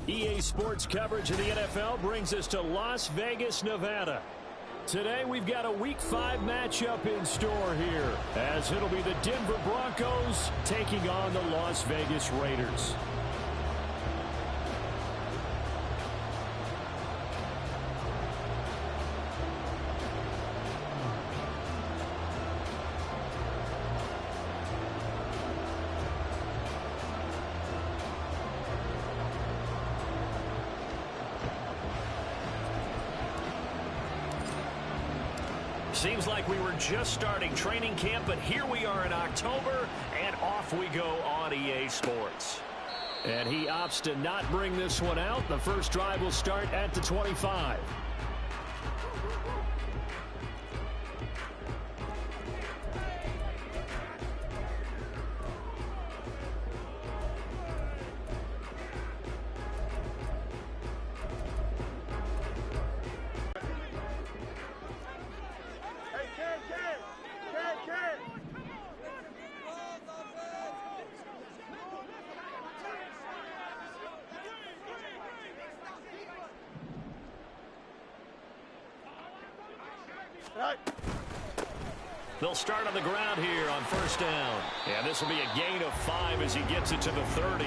EA Sports coverage of the NFL brings us to Las Vegas, Nevada. Today we've got a Week 5 matchup in store here, as it'll be the Denver Broncos taking on the Las Vegas Raiders. Seems like we were just starting training camp, but here we are in October, and off we go on EA Sports. And he opts to not bring this one out. The first drive will start at the 25. They'll start on the ground here on first down. And this will be a gain of 5 as he gets it to the 30.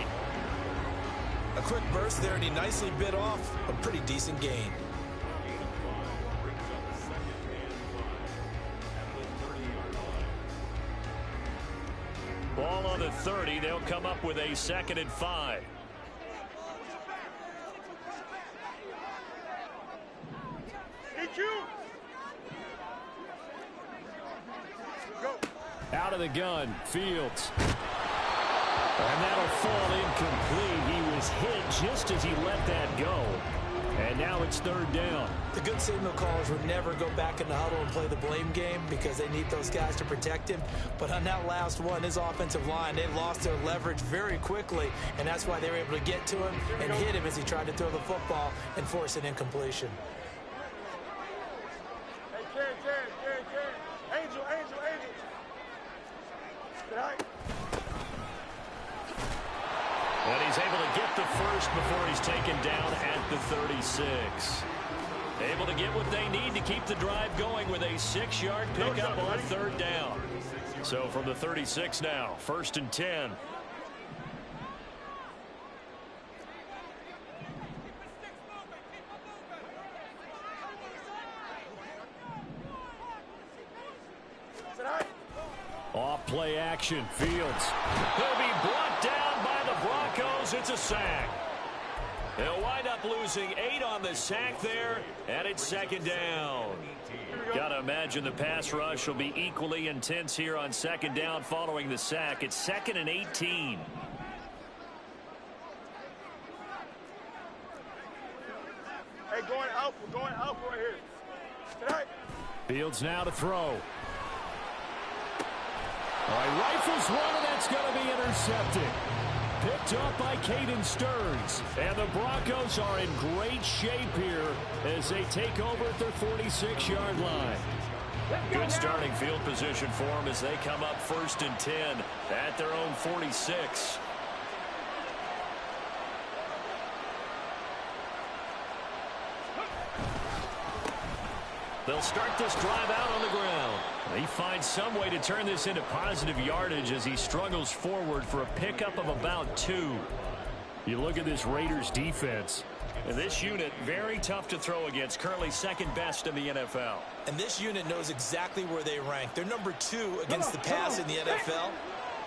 A quick burst there, and he nicely bit off a pretty decent gain. Ball on the 30. They'll come up with a 2nd and 5. Out of the gun, Fields. And that'll fall incomplete. He was hit just as he let that go. And now it's 3rd down. The good signal callers would never go back in the huddle and play the blame game because they need those guys to protect him. But on that last one, his offensive line, they lost their leverage very quickly, and that's why they were able to get to him and hit him as he tried to throw the football and force an incompletion. And he's able to get the first before he's taken down at the 36. Able to get what they need to keep the drive going with a 6-yard pickup on 3rd down. So from the 36 now, 1st and 10. Off play action, Fields. He'll be brought down by the Broncos. It's a sack. They'll wind up losing 8 on the sack there, and it's 2nd down. Gotta imagine the pass rush will be equally intense here on 2nd down following the sack. It's 2nd and 18. Hey, we're going out right here. Tonight. Fields now to throw. All right, rifles one, and that's going to be intercepted. Picked up by Caden Stearns. And the Broncos are in great shape here as they take over at their 46-yard line. Good starting field position for them as they come up 1st and 10 at their own 46. They'll start this drive out on the ground. He finds some way to turn this into positive yardage as he struggles forward for a pickup of about 2. You look at this Raiders defense. And this unit, very tough to throw against, currently 2nd best in the NFL. And this unit knows exactly where they rank. They're number 2 against the pass in the NFL.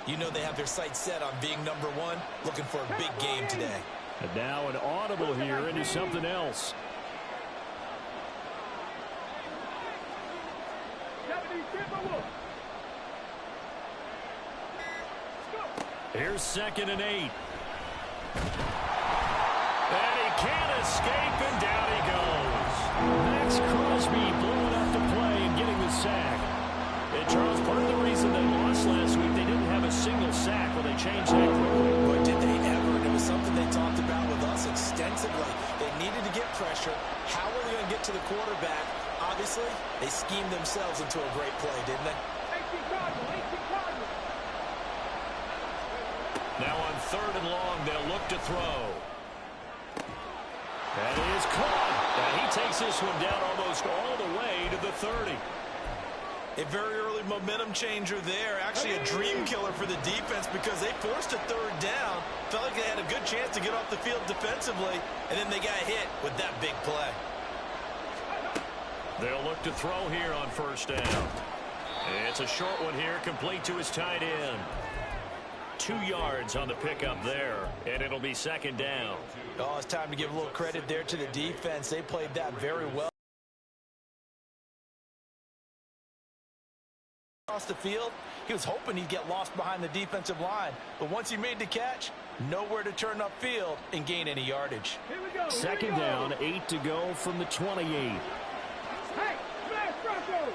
You know they have their sights set on being number 1, looking for a big game today. And now an audible here into something else. Here's 2nd and 8. And he can't escape, and down he goes. Max Crosby blowing up the play and getting the sack. And Charles, part of the reason they lost last week, they didn't have a single sack when they changed that quickly. But did they ever? And it was something they talked about with us extensively. They needed to get pressure. How are they going to get to the quarterback? Obviously, they schemed themselves into a great play, didn't they? Now on 3rd and long, they'll look to throw. That is caught. And he takes this one down almost all the way to the 30. A very early momentum changer there. Actually a dream killer for the defense because they forced a third down. Felt like they had a good chance to get off the field defensively, and then they got hit with that big play. They'll look to throw here on first down. It's a short one here, complete to his tight end. 2 yards on the pickup there, and it'll be second down. Oh, it's time to give a little credit there to the defense. They played that very well. Across the field, he was hoping he'd get lost behind the defensive line, but once he made the catch, nowhere to turn upfield and gain any yardage. Second down, 8 to go from the 28. Hey, smash Broncos!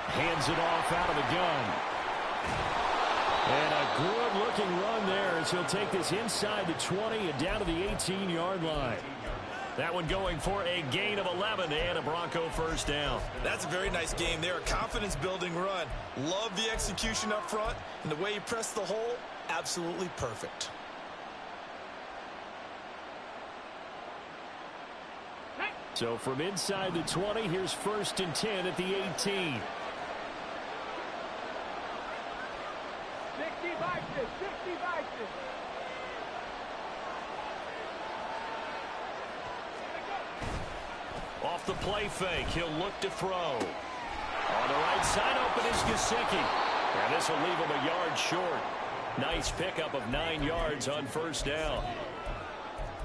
Hands it off out of the gun. And a good-looking run there as he'll take this inside the 20 and down to the 18-yard line. That one going for a gain of 11 and a Bronco first down. That's a very nice game there. A confidence-building run. Love the execution up front, and the way he pressed the hole, absolutely perfect. So from inside the 20, here's first and 10 at the 18. 60 boxes, 60 boxes. Off the play fake, he'll look to throw. On the right side, open is Gesicki. And this will leave him a yard short. Nice pickup of 9 yards on first down.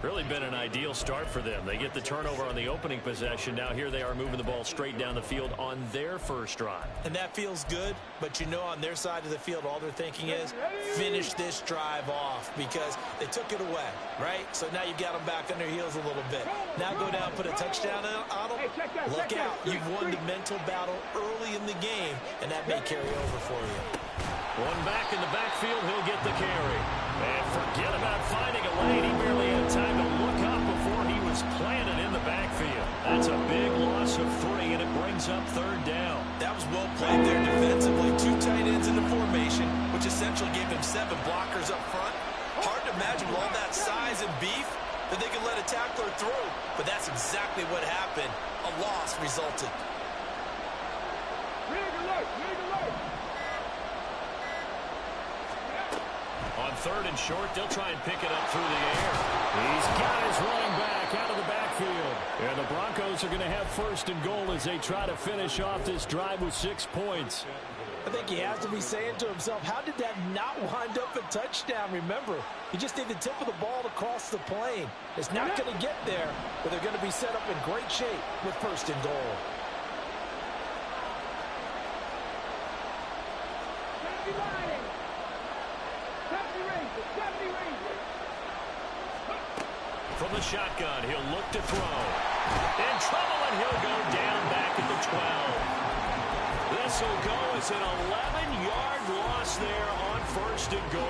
Really been an ideal start for them. They get the turnover on the opening possession. Now here they are moving the ball straight down the field on their first drive. And that feels good, but you know on their side of the field, all they're thinking is finish this drive off because they took it away, right? So now you've got them back on their heels a little bit. Now go down, put a touchdown on them. Look out. You've won the mental battle early in the game, and that may carry over for you. One back in the backfield, he'll get the carry. And forget about finding a lane. He barely had time to look up before he was planted in the backfield. That's a big loss of 3, and it brings up third down. That was well played there defensively. 2 tight ends in the formation, which essentially gave him 7 blockers up front. Hard to imagine with all that size and beef that they could let a tackler through. But that's exactly what happened. A loss resulted. Rig alert, rig alert. On third and short, they'll try and pick it up through the air. He's got his running back out of the backfield. And the Broncos are going to have first and goal as they try to finish off this drive with 6 points. I think he has to be saying to himself, how did that not wind up a touchdown? Remember, he just need the tip of the ball to cross the plane. It's not going to get there, but they're going to be set up in great shape with first and goal. From the shotgun, he'll look to throw. In trouble, and he'll go down back at the 12. This will go as an 11-yard loss there on first and goal.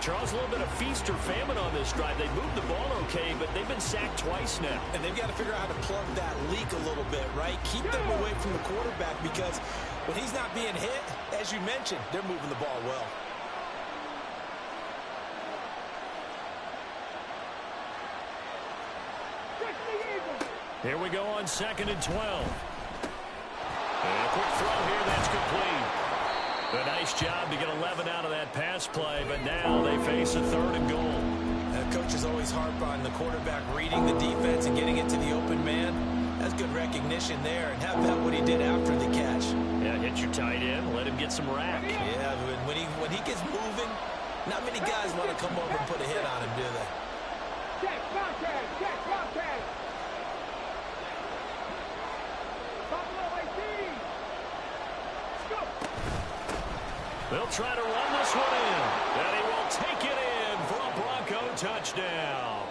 Charles, a little bit of feast or famine on this drive. They moved the ball okay, but they've been sacked twice now. And they've got to figure out how to plug that leak a little bit, right? Keep them away from the quarterback because when he's not being hit, as you mentioned, they're moving the ball well. Here we go on second and 12. And a quick throw here, that's complete. A nice job to get 11 out of that pass play, but now they face a third and goal. Coaches always harp on the quarterback reading the defense and getting it to the open man. That's good recognition there, and how about what he did after the catch? Yeah, hit your tight end, let him get some rack. Yeah, but when he gets moving, not many guys want to come over and put a hit on him, do they? Check, contact, check, contact. They'll try to run this one in, and he will take it in for a Bronco touchdown.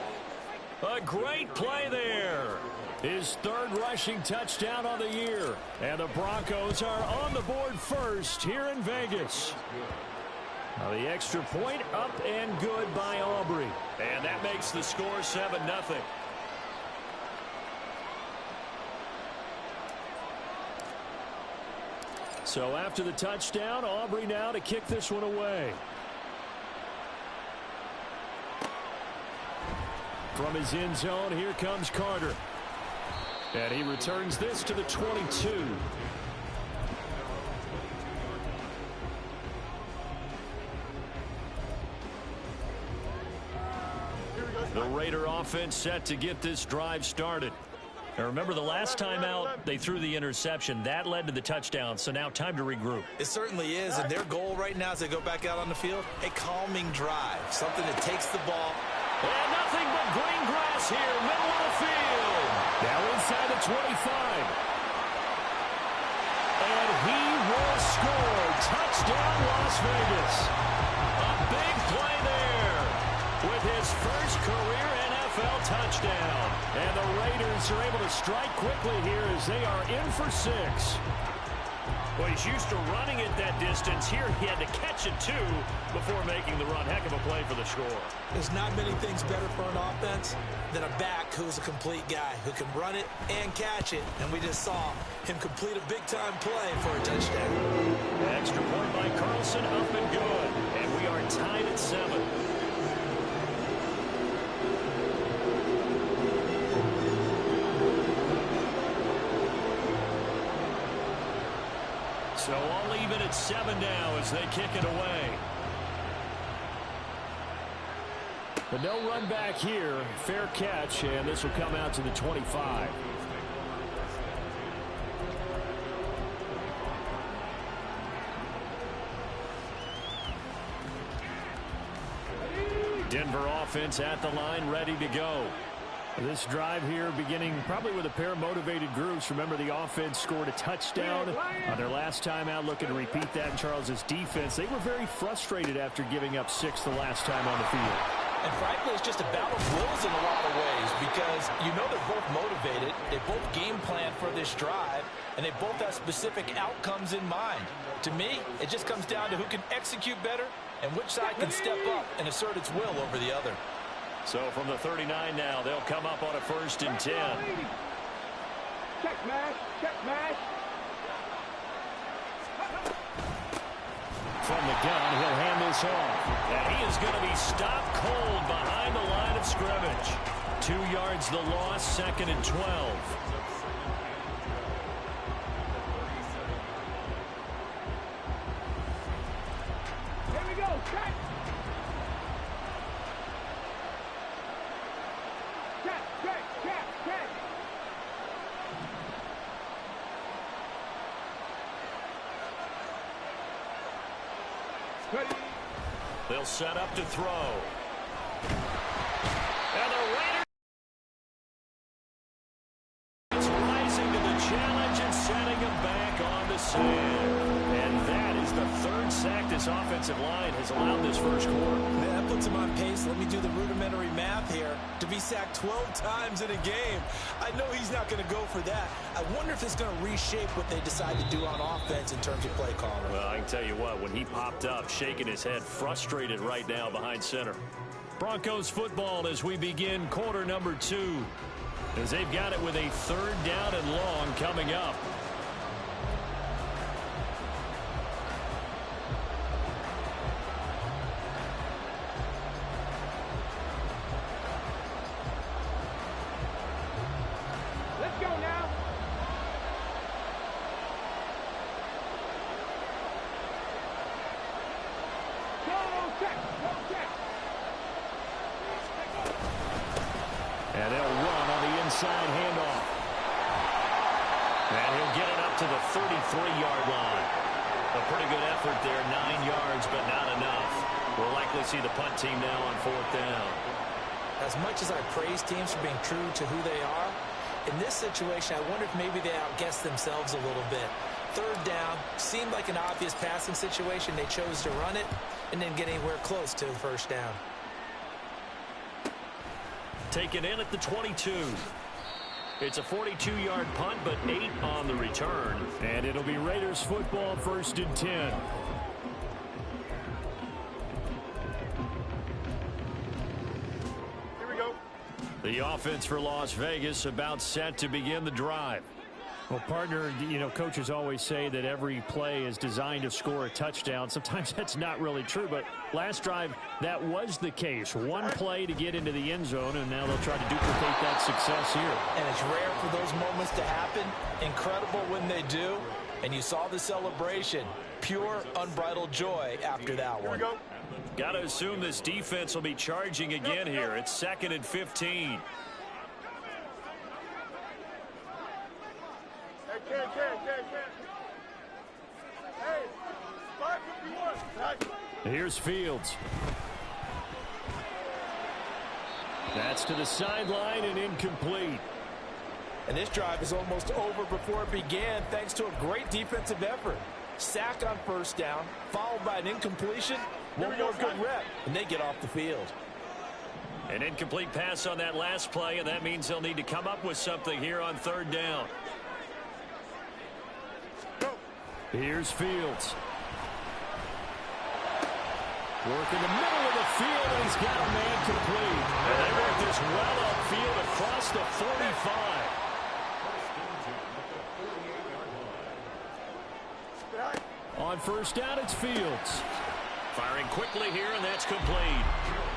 A great play there. His third rushing touchdown on the year. And the Broncos are on the board first here in Vegas. Now the extra point up and good by Aubrey. And that makes the score 7-0. So after the touchdown, Aubrey now to kick this one away. From his end zone, here comes Carter. And he returns this to the 22. The Raider offense set to get this drive started. Now remember, the last time out, they threw the interception. That led to the touchdown, so now time to regroup. It certainly is, and their goal right now as they go back out on the field, a calming drive, something that takes the ball. And nothing but green grass here, middle of the field. Now inside the 25. And he will score. Touchdown, Las Vegas. A big play there with his first career NFL touchdown. And the Raiders are able to strike quickly here as they are in for 6. Well, he's used to running it that distance. Here he had to catch it, too, before making the run. Heck of a play for the score. There's not many things better for an offense than a back who's a complete guy who can run it and catch it. And we just saw him complete a big-time play for a touchdown. Extra point by Carlson, up and good. And we are tied at 7. So all even at 7 now as they kick it away. But no run back here. Fair catch, and this will come out to the 25. Denver offense at the line, ready to go. This drive here beginning probably with a pair of motivated groups. Remember, the offense scored a touchdown on their last time out, looking to repeat that in Charles's defense. They were very frustrated after giving up 6 the last time on the field. And frankly, it's just a battle of wills in a lot of ways because you know they're both motivated. They both game plan for this drive, and they both have specific outcomes in mind. To me, it just comes down to who can execute better and which side can step up and assert its will over the other. So from the 39 now, they'll come up on a 1st and 10. Check mash, check mash. From the gun, he'll hand this off. And he is going to be stopped cold behind the line of scrimmage. 2 yards the loss, 2nd and 12. Here we go, check. They'll set up to throw. And the Raiders rising to the challenge and setting him back on the sand. And that is the 3rd sack this offensive line has allowed this first quarter. Man, that puts him on pace. Let me do the rudimentary math here. To be sacked 12 times in a game, I know he's not going to go for that. I wonder if it's going to reshape what they decide to do on offense in terms of play calling. Well, I can tell you what, when he popped up, shaking his head, frustrated right now behind center. Broncos football as we begin quarter number 2. As they've got it with a 3rd down and long coming up. And they'll run on the inside handoff. And he'll get it up to the 33-yard line. A pretty good effort there, 9 yards, but not enough. We'll likely see the punt team now on 4th down. As much as I praise teams for being true to who they are, in this situation, I wonder if maybe they outguessed themselves a little bit. 3rd down, seemed like an obvious passing situation. They chose to run it and didn't get anywhere close to 1st down. Taken in at the 22. It's a 42-yard punt, but 8 on the return. And it'll be Raiders football, 1st and 10. Here we go. The offense for Las Vegas about set to begin the drive. Well, partner, you know, coaches always say that every play is designed to score a touchdown. Sometimes that's not really true, but last drive, that was the case. One play to get into the end zone, and now they'll try to duplicate that success here. And it's rare for those moments to happen. Incredible when they do. And you saw the celebration. Pure, unbridled joy after that one. Got to assume this defense will be charging again here. It's 2nd and 15. Here's Fields. That's to the sideline and incomplete. And this drive is almost over before it began thanks to a great defensive effort. Sack on first down, followed by an incompletion. One more good rep, and they get off the field. An incomplete pass on that last play, and that means they'll need to come up with something here on 3rd down. Here's Fields. Work in the middle of the field, and he's got a man complete. And they work this well upfield across the 45. On first down, it's Fields. Firing quickly here, and that's complete.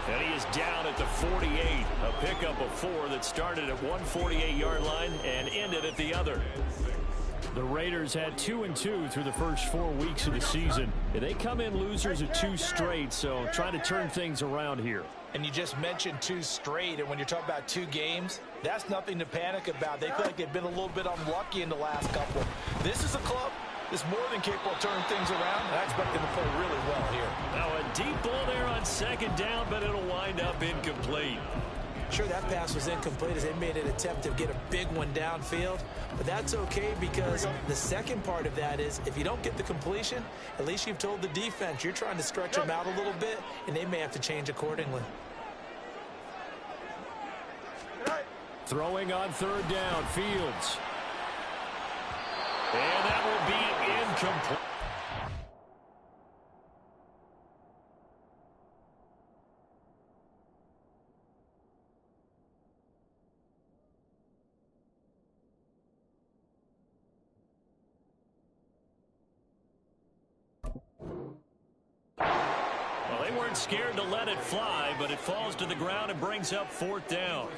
And he is down at the 48. A pickup of 4 that started at 148-yard line and ended at the other. The Raiders had 2-2 through the first 4 weeks of the season. They come in losers of 2 straight, so trying to turn things around here. And you just mentioned 2 straight, and when you're talking about 2 games, that's nothing to panic about. They feel like they've been a little bit unlucky in the last couple. This is a club that's more than capable of turning things around, and I expect them to play really well here. Now a deep ball there on 2nd down, but it'll wind up incomplete. Sure, that pass was incomplete as they made an attempt to get a big one downfield, but that's okay because the second part of that is if you don't get the completion, at least you've told the defense you're trying to stretch them out a little bit, and they may have to change accordingly. Throwing on 3rd down, Fields. And that will be incomplete. Well, they weren't scared to let it fly, but it falls to the ground and brings up 4th down.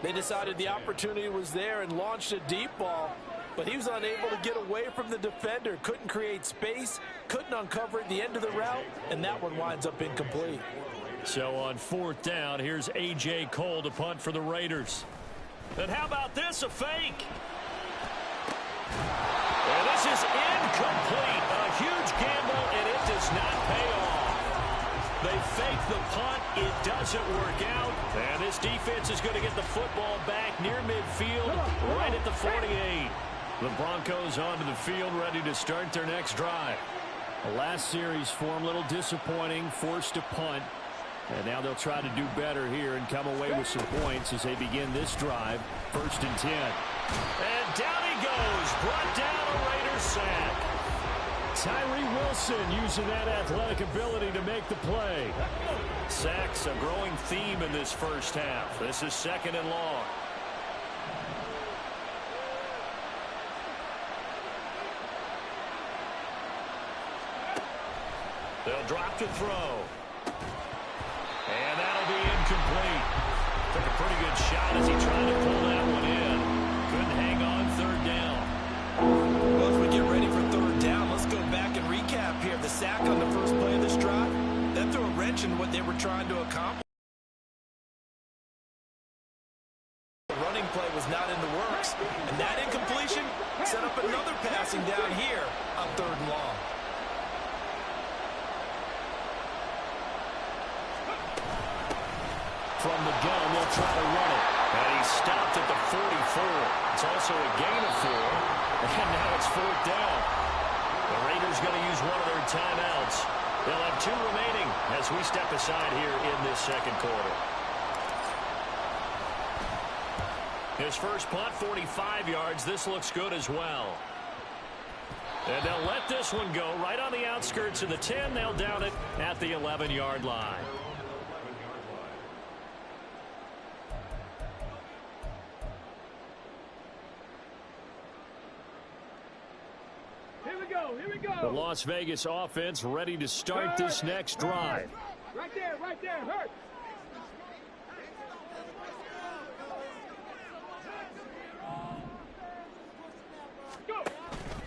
They decided the opportunity was there and launched a deep ball, but he was unable to get away from the defender, couldn't create space, couldn't uncover at the end of the route, and that one winds up incomplete. So on 4th down, here's A.J. Cole to punt for the Raiders. And how about this, a fake? And this is incomplete. A huge gamble, and it does not pay off. They fake the punt. It doesn't work out. And this defense is going to get the football back near midfield, right at the 48. The Broncos onto the field, ready to start their next drive. The last series for them, a little disappointing, forced to punt. And now they'll try to do better here and come away with some points as they begin this drive. 1st and 10. And down he goes. Brought down a Raiders sack. Tyree Wilson using that athletic ability to make the play. Sacks, a growing theme in this first half. This is 2nd and long. They'll drop to throw. And that'll be incomplete. Took a pretty good shot as he tried to pull that one in. Couldn't hang on 3rd down. Well, as we get ready for 3rd down, let's go back and recap here. The sack on the first play of this drive, that threw a wrench in what they were trying to accomplish. The running play was not in the works, and that incompletion set up another passing down here on 3rd and long. From the gun, they'll try to run it. And he stopped at the 44. It's also a gain of 4. And now it's 4th down. The Raiders going to use one of their timeouts. They'll have 2 remaining as we step aside here in this 2nd quarter. His first punt, 45 yards. This looks good as well. And they'll let this one go right on the outskirts of the 10. They'll down it at the 11-yard line. The Las Vegas offense ready to start this next drive. Right there, hurt.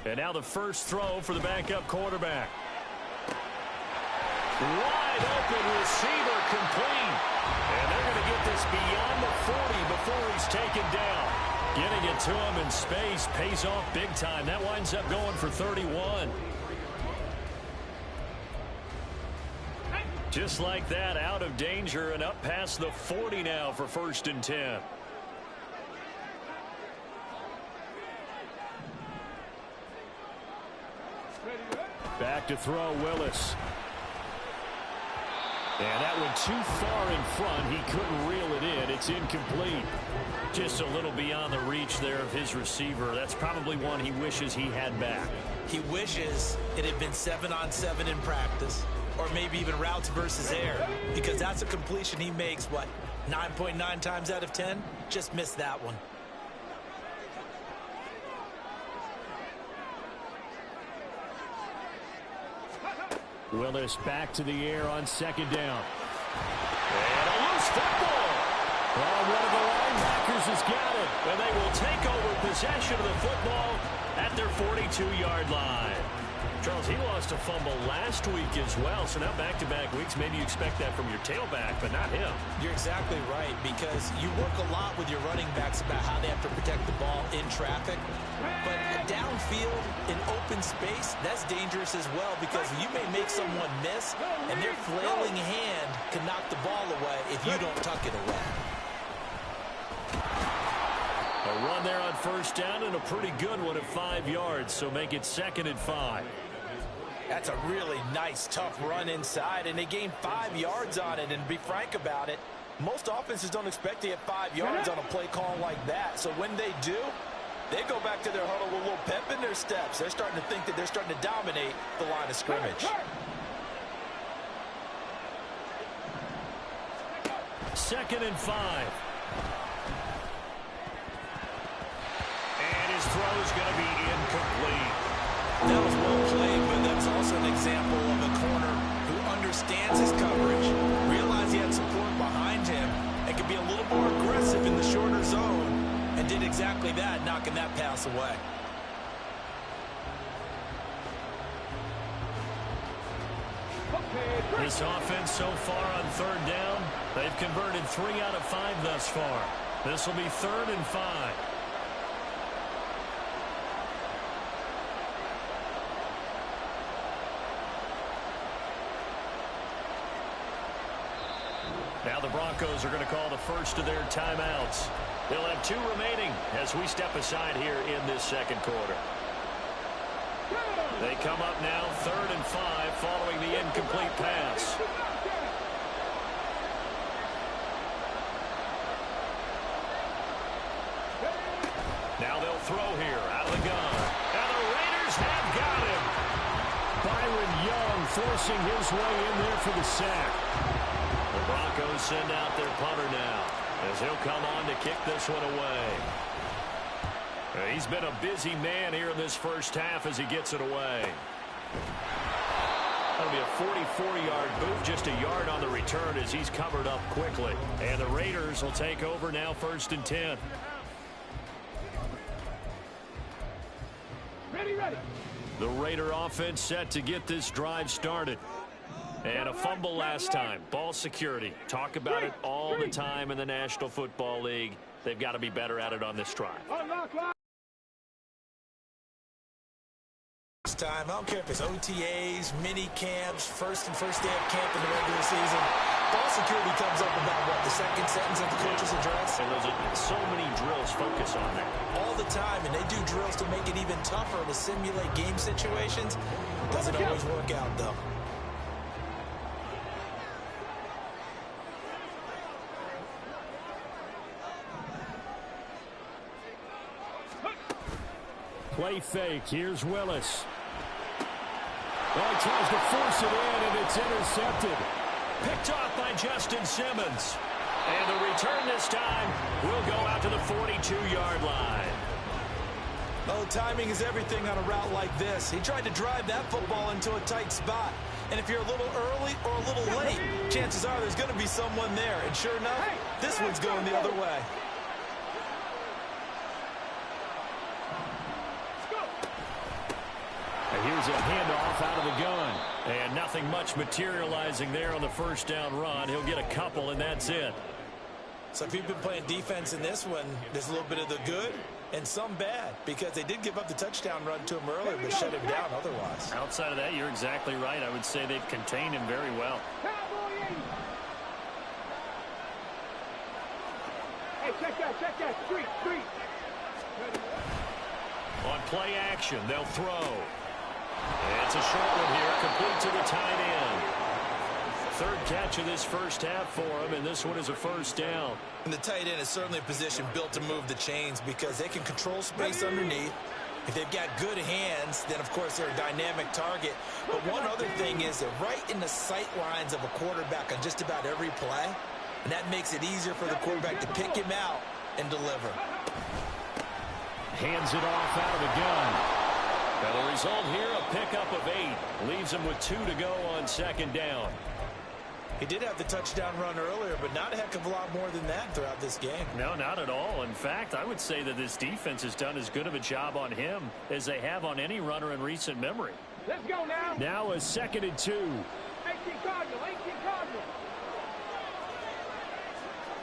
And now the first throw for the backup quarterback. Wide open receiver complete. And they're going to get this beyond the 40 before he's taken down. Getting it to him in space pays off big time. That winds up going for 31. Just like that, out of danger and up past the 40 now for 1st and 10. Back to throw, Willis. And that went too far in front. He couldn't reel it in. It's incomplete. Just a little beyond the reach there of his receiver. That's probably one he wishes he had back. He wishes it had been 7-on-7 in practice, or maybe even routes versus air, because that's a completion he makes, what, 9.9 times out of 10? Just missed that one. Willis back to the air on 2nd down. And a loose football. Oh, one of the linebackers has got it. And they will take over possession of the football at their 42-yard line. Charles, he lost a fumble last week as well, so now back-to-back weeks, maybe you expect that from your tailback, but not him. You're exactly right, because you work a lot with your running backs about how they have to protect the ball in traffic, but downfield, in open space, that's dangerous as well, because you may make someone miss, and their flailing hand can knock the ball away if you don't tuck it away. A run there on 1st down, and a pretty good one at 5 yards, so make it 2nd and 5. That's a really nice, tough run inside, and they gained 5 yards on it. And to be frank about it, most offenses don't expect to get 5 yards on a play call like that. So when they do, they go back to their huddle with a little pep in their steps. They're starting to think that they're starting to dominate the line of scrimmage. 2nd and 5. And his throw is going to be incomplete. That was well played, but that's also an example of a corner who understands his coverage, realized he had support behind him, and can be a little more aggressive in the shorter zone, and did exactly that, knocking that pass away. This offense so far on 3rd down, they've converted 3 out of 5 thus far. This will be 3rd and 5. Now the Broncos are going to call the first of their timeouts. They'll have 2 remaining as we step aside here in this 2nd quarter. They come up now 3rd and 5 following the incomplete pass. Now they'll throw here out of the gun. And the Raiders have got him. Byron Young forcing his way in there for the sack. The Broncos send out their punter now as he'll come on to kick this one away. He's been a busy man here in this first half as he gets it away. That'll be a 44-yard boot, just a yard on the return as he's covered up quickly. And the Raiders will take over now 1st and 10. Ready. The Raider offense set to get this drive started. And a fumble last time. Ball security. Talk about it all the time in the National Football League. They've got to be better at it on this drive. Time. I don't care if it's OTAs, mini camps, first day of camp in the regular season. Ball security comes up about, what, the 2nd sentence of the coach's address? And there's so many drills focus on that. All the time, and they do drills to make it even tougher to simulate game situations. Doesn't always work out, though. Play fake. Here's Willis. Well, he tries to force it in, and it's intercepted. Picked off by Justin Simmons. And the return this time will go out to the 42-yard line. Oh, timing is everything on a route like this. He tried to drive that football into a tight spot. And if you're a little early or a little late, chances are there's going to be someone there. And sure enough, this one's going the other way. And here's a handoff out of the gun. And nothing much materializing there on the first down run. He'll get a couple, and that's it. So if you've been playing defense in this one, there's a little bit of the good and some bad, because they did give up the touchdown run to him earlier, but shut him down otherwise. Outside of that, you're exactly right. I would say they've contained him very well. Hey, check that, street. On play action, they'll throw. It's a short one here, complete to the tight end. Third catch of this first half for him, and this one is a first down. And the tight end is certainly a position built to move the chains because they can control space underneath. If they've got good hands, then, of course, they're a dynamic target. But one other thing is they're right in the sight lines of a quarterback on just about every play, and that makes it easier for the quarterback to pick him out and deliver. Hands it off out of the gun. Now the result here, a pickup of 8. Leaves him with 2 to go on second down. He did have the touchdown run earlier, but not a heck of a lot more than that throughout this game. No, not at all. In fact, I would say that this defense has done as good of a job on him as they have on any runner in recent memory. Let's go now. Now a 2nd and 2. 18 Cardinal.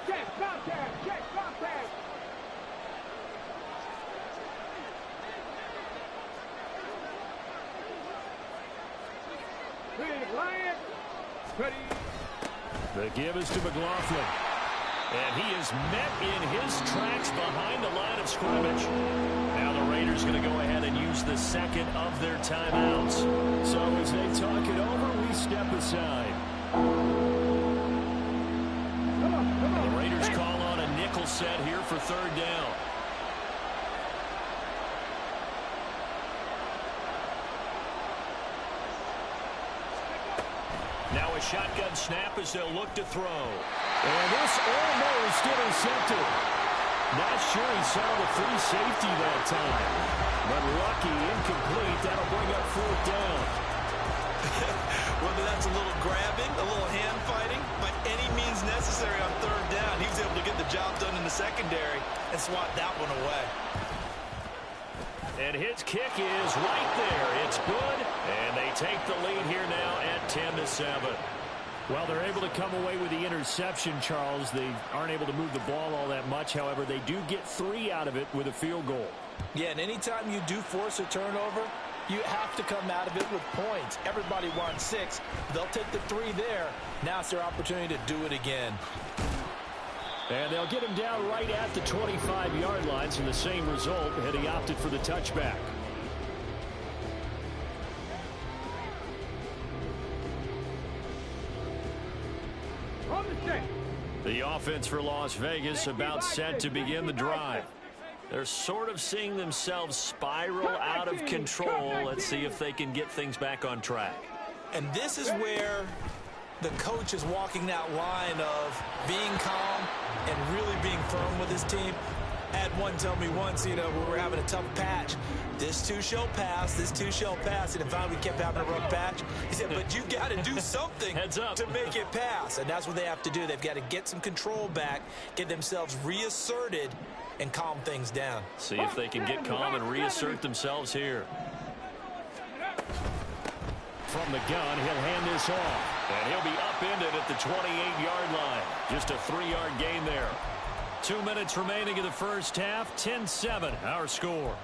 Check, contact. Big Lion. Ready. The give is to McLaughlin. And he is met in his tracks behind the line of scrimmage. Now the Raiders going to go ahead and use the second of their timeouts. So as they talk it over, we step aside. The Raiders call on a nickel set here for third down. Now a shotgun snap as they'll look to throw. And this almost intercepted. Not sure he saw the free safety that time. But lucky, incomplete. That'll bring up fourth down. Whether that's a little grabbing, a little hand fighting, by any means necessary on third down, he was able to get the job done in the secondary and swat that one away. And his kick is right there. It's good. And they take the lead here now at 10-7. Well, they're able to come away with the interception, Charles. They aren't able to move the ball all that much. However, they do get 3 out of it with a field goal. Yeah, and anytime you do force a turnover, you have to come out of it with points. Everybody wants 6. They'll take the 3 there. Now it's their opportunity to do it again. And they'll get him down right at the 25-yard line, so the same result had he opted for the touchback. The offense for Las Vegas about set to begin the drive. They're sort of seeing themselves spiral out of control. Let's see if they can get things back on track. And this is where the coach is walking that line of being calm and really being firm with his team. I had one tell me once, when we were having a tough patch, this too shall pass, this too shall pass, and finally we kept having a rough patch. He said, but you got to do something to make it pass, and that's what they have to do. They've got to get some control back, get themselves reasserted, and calm things down. See if they can get calm and reassert themselves here. From the gun, he'll hand this off. And he'll be upended at the 28-yard line. Just a 3-yard gain there. 2 minutes remaining in the first half. 10-7, our score.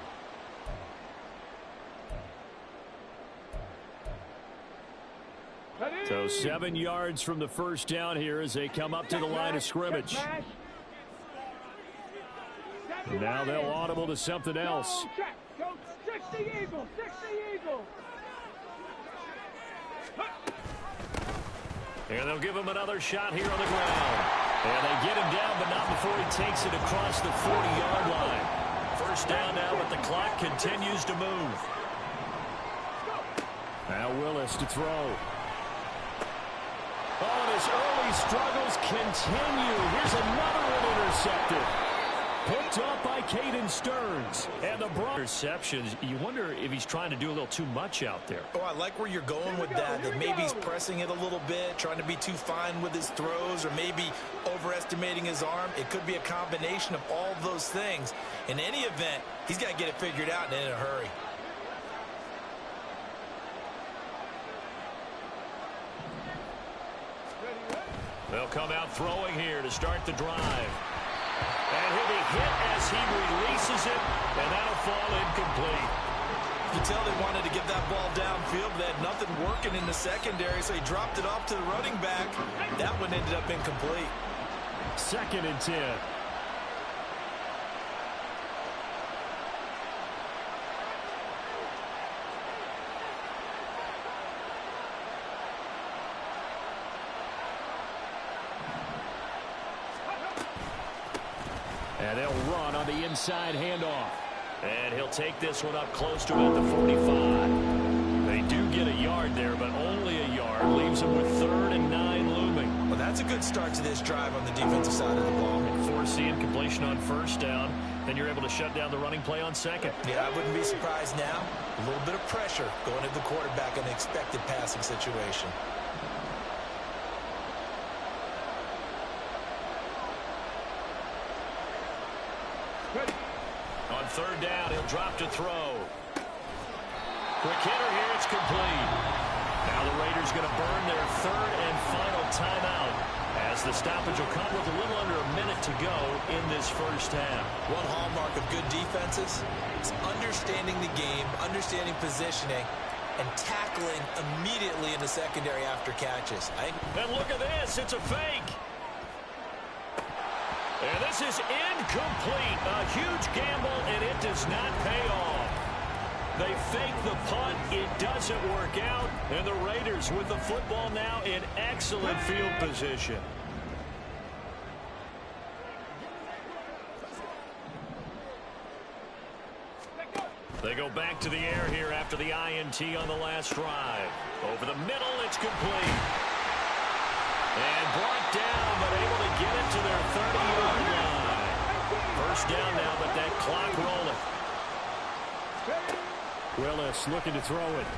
So 7 yards from the first down here as they come up to the line of scrimmage. Now they'll audible to something else. Go 60 Eagle, 60 Eagle. And they'll give him another shot here on the ground. And they get him down, but not before he takes it across the 40-yard line. First down now, but the clock continues to move. Now Willis to throw. Oh, and his early struggles continue. Here's another one intercepted. Picked up by Caden Stearns. And the interceptions, you wonder if he's trying to do a little too much out there. Oh, I like where you're going with that maybe he's pressing it a little bit, trying to be too fine with his throws, or maybe overestimating his arm. It could be a combination of all those things. In any event, he's got to get it figured out and in a hurry. They'll come out throwing here to start the drive. And he'll be hit as he releases it, and that'll fall incomplete. You can tell they wanted to get that ball downfield, but they had nothing working in the secondary, so he dropped it off to the running back. That one ended up incomplete. 2nd and 10. And they'll run on the inside handoff. And he'll take this one up close to about the 45. They do get a yard there, but only a yard. Leaves them with 3rd and 9 looming. Well, that's a good start to this drive on the defensive side of the ball. And force the incompletion on 1st down. Then you're able to shut down the running play on 2nd. Yeah, I wouldn't be surprised now. A little bit of pressure going at the quarterback in the expected passing situation. On 3rd down, he'll drop to throw. Quick hitter here, it's complete. Now the Raiders going to burn their 3rd and final timeout as the stoppage will come with a little under a minute to go in this 1st half. One hallmark of good defenses is understanding the game, understanding positioning, and tackling immediately in the secondary after catches. And look at this, it's a fake. And this is incomplete. A huge gamble, and it does not pay off. They fake the punt. It doesn't work out. And the Raiders with the football now in excellent field position. They go back to the air here after the INT on the last drive. Over the middle, it's complete. And brought down, but able to get it to their 30-yard line. 1st down now, but that clock rolling. Willis looking to throw it.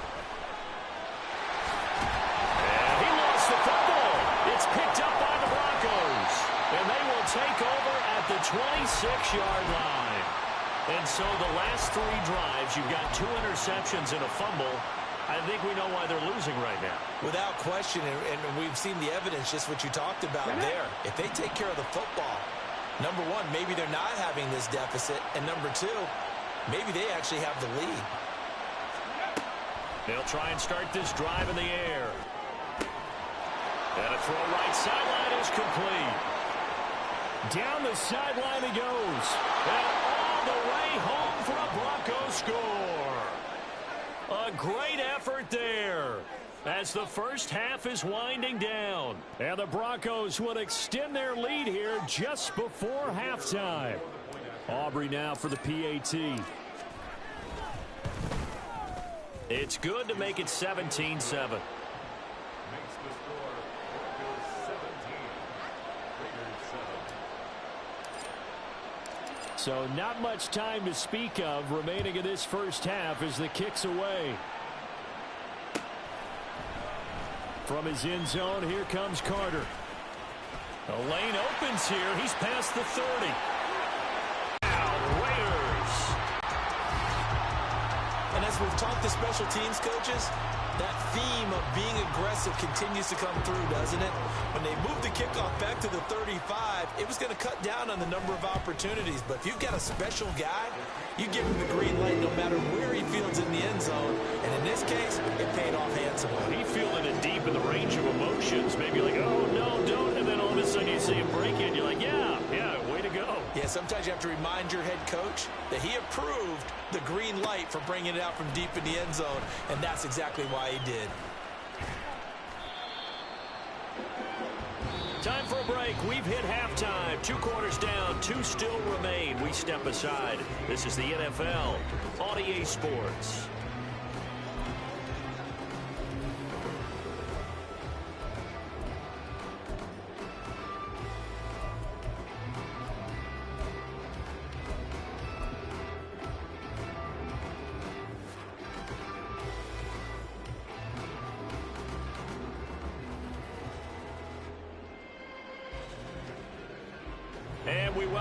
And he lost the football. It's picked up by the Broncos. And they will take over at the 26-yard line. And so the last 3 drives, you've got 2 interceptions and a fumble. I think we know why they're losing right now. Without question, and we've seen the evidence, just what you talked about there. If they take care of the football, number one, maybe they're not having this deficit, and number 2, maybe they actually have the lead. They'll try and start this drive in the air. And a throw right sideline is complete. Down the sideline he goes. And all the way home for a Broncos score. A great effort there as the 1st half is winding down. And the Broncos will extend their lead here just before halftime. Aubrey now for the PAT. It's good to make it 17-7. So not much time to speak of remaining in this 1st half as the kick's away. From his end zone, here comes Carter. The lane opens here. He's past the 30. Now, Raiders. And as we've talked to special teams coaches, that theme of being aggressive continues to come through, doesn't it? When they moved the kickoff back to the 35, it was going to cut down on the number of opportunities. But if you've got a special guy, you give him the green light no matter where he fields in the end zone. And in this case, it paid off handsomely. He fielded it deep in the range of emotions. Maybe like, oh, no, don't. And then all of a sudden you see him break it. You're like, yeah, way to go. Yeah, sometimes you have to remind your head coach that he approved the green light for bringing it out from deep in the end zone. And that's exactly why he did. Time for a break. We've hit halftime. 2 quarters down. 2 still remain. We step aside. This is the NFL on EA Sports.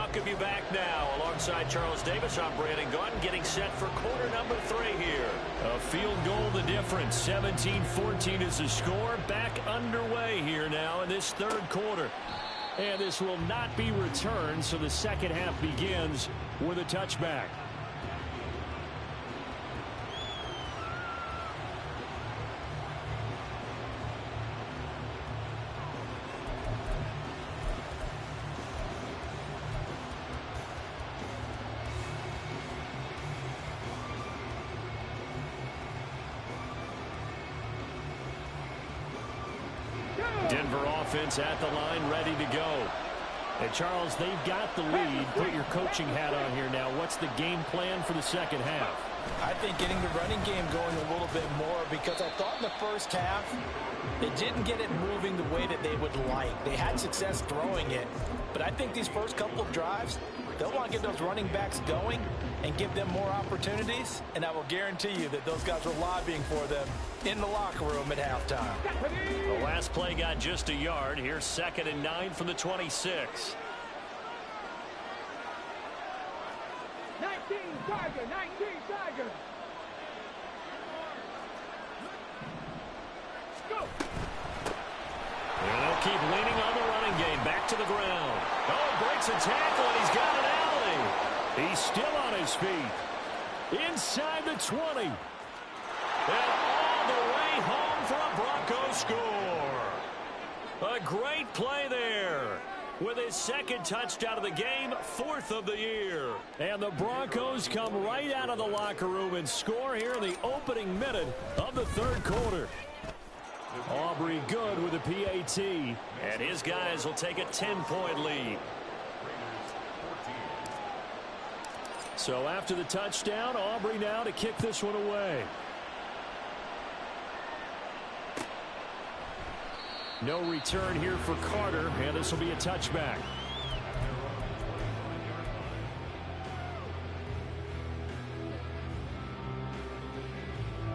welcome you back now. Alongside Charles Davis, I'm Brandon Gunn, getting set for quarter number 3 here. A field goal the difference. 17-14 is the score. Back underway here now in this third quarter. And this will not be returned, so the second half begins with a touchback. Denver offense at the line, ready to go. And Charles, they've got the lead. Put your coaching hat on here now. What's the game plan for the second half? I think getting the running game going a little bit more, because I thought in the first half they didn't get it moving the way that they would like. They had success throwing it, but I think these first couple of drives, they'll want to get those running backs going and give them more opportunities, and I will guarantee you that those guys were lobbying for them in the locker room at halftime. The last play got just a yard. Here's 2nd and 9 from the 26. 19 Tiger, 19 Tiger. Go. And they'll keep leaning on the running game. Back to the ground. Oh, breaks a tackle, and he's got an alley. He's still on his feet. Inside the 20. And all the way home for a Broncos score. A great play there. With his second touchdown of the game, 4th of the year. And the Broncos come right out of the locker room and score here in the opening minute of the third quarter. Aubrey good with a PAT. And his guys will take a 10-point lead. So after the touchdown, Aubrey now to kick this one away. No return here for Carter, and this will be a touchback.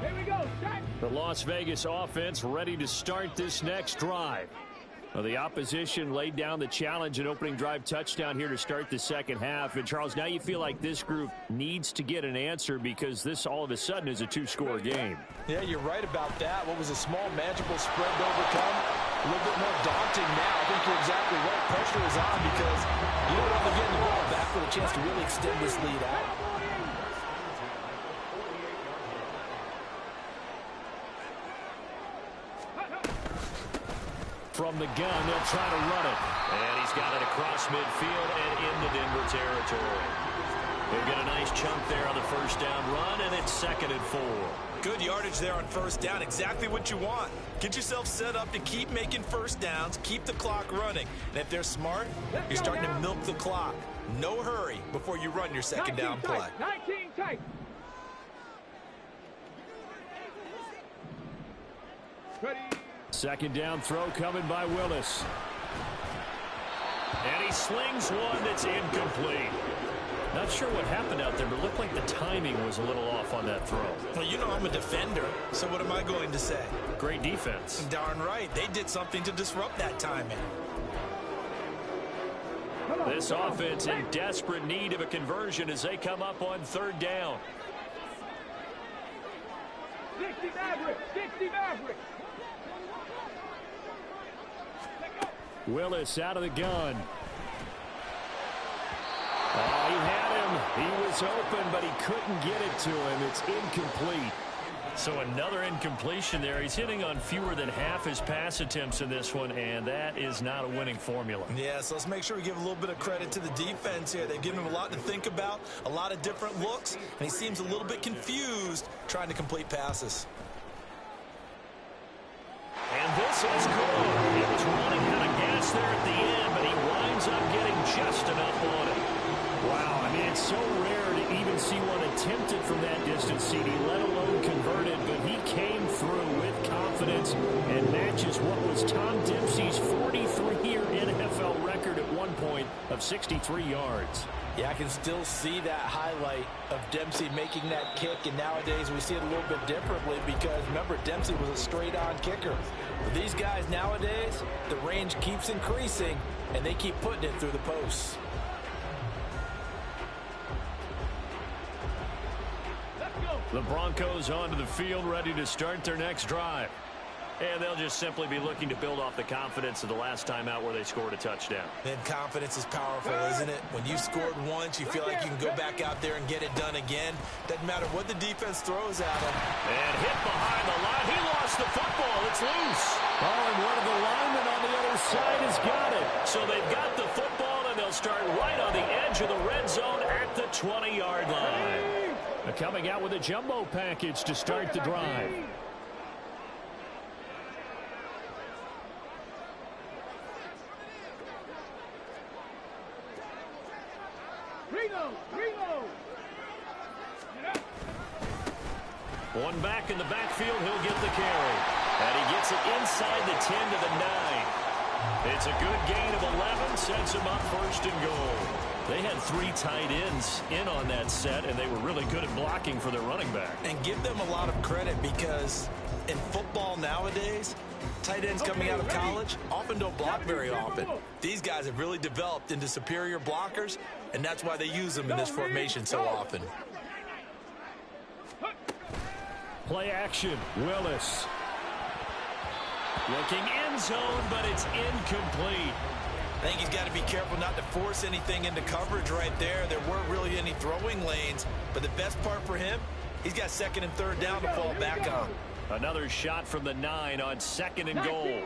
Here we go, set. The Las Vegas offense ready to start this next drive. Well, the opposition laid down the challenge and opening drive touchdown here to start the second half. And, Charles, now you feel like this group needs to get an answer because this all of a sudden is a 2-score game. Yeah, you're right about that. What was a small, manageable spread to overcome, a little bit more daunting now. I think you're exactly right. Pressure is on because you don't want to get the ball back with a chance to really extend this lead out. From the gun, they'll try to run it. And he's got it across midfield and into Denver territory. They'll get a nice chunk there on the first down run, and it's 2nd and 4. Good yardage there on first down. Exactly what you want. Get yourself set up to keep making first downs, keep the clock running. And if they're smart, you're starting to milk the clock. No hurry before you run your second down play. 19 tight. Ready. Second down throw coming by Willis. And he slings one that's incomplete. Not sure what happened out there, but it looked like the timing was a little off on that throw. Well, you know I'm a defender, so what am I going to say? Great defense. Darn right. They did something to disrupt that timing. This offense in desperate need of a conversion as they come up on third down. 60 Maverick, 60 Maverick. Willis out of the gun. Oh, he had him. He was open, but he couldn't get it to him. It's incomplete. So another incompletion there. He's hitting on fewer than half his pass attempts in this one, and that is not a winning formula. Yeah, so let's make sure we give a little bit of credit to the defense here. They've given him a lot to think about, a lot of different looks, and he seems a little bit confused trying to complete passes. And this is good. He was running out of gas there at the end, but he winds up getting just enough on it. Wow, I mean, it's so rare to even see one attempted from that distance, CD, let alone converted, but he came through with confidence and matches what was Tom Dempsey's 43-year NFL record at one point of 63 yards. Yeah, I can still see that highlight of Dempsey making that kick, and nowadays we see it a little bit differently because, remember, Dempsey was a straight-on kicker. But these guys nowadays, the range keeps increasing, and they keep putting it through the posts. The Broncos onto the field, ready to start their next drive. And they'll just simply be looking to build off the confidence of the last time out where they scored a touchdown. And confidence is powerful, isn't it? When you scored once, you feel like you can go back out there and get it done again. Doesn't matter what the defense throws at them. And hit behind the line. He lost the football. It's loose. Oh, and one of the linemen on the other side has got it. So they've got the football, and they'll start right on the edge of the red zone at the 20-yard line. Coming out with a jumbo package to start the drive. One back in the backfield, he'll get the carry. And he gets it inside the 10 to the 9. It's a good gain of 11, sets him up first and goal. They had 3 tight ends in on that set, and they were really good at blocking for their running back. And give them a lot of credit because in football nowadays, tight ends coming out of college often don't block very often. These guys have really developed into superior blockers, and that's why they use them in this formation so often. Play action, Willis. Looking end zone, but it's incomplete. I think he's got to be careful not to force anything into coverage right there. There weren't really any throwing lanes, but the best part for him, he's got second and third down to fall back on. Another shot from the 9 on second and goal.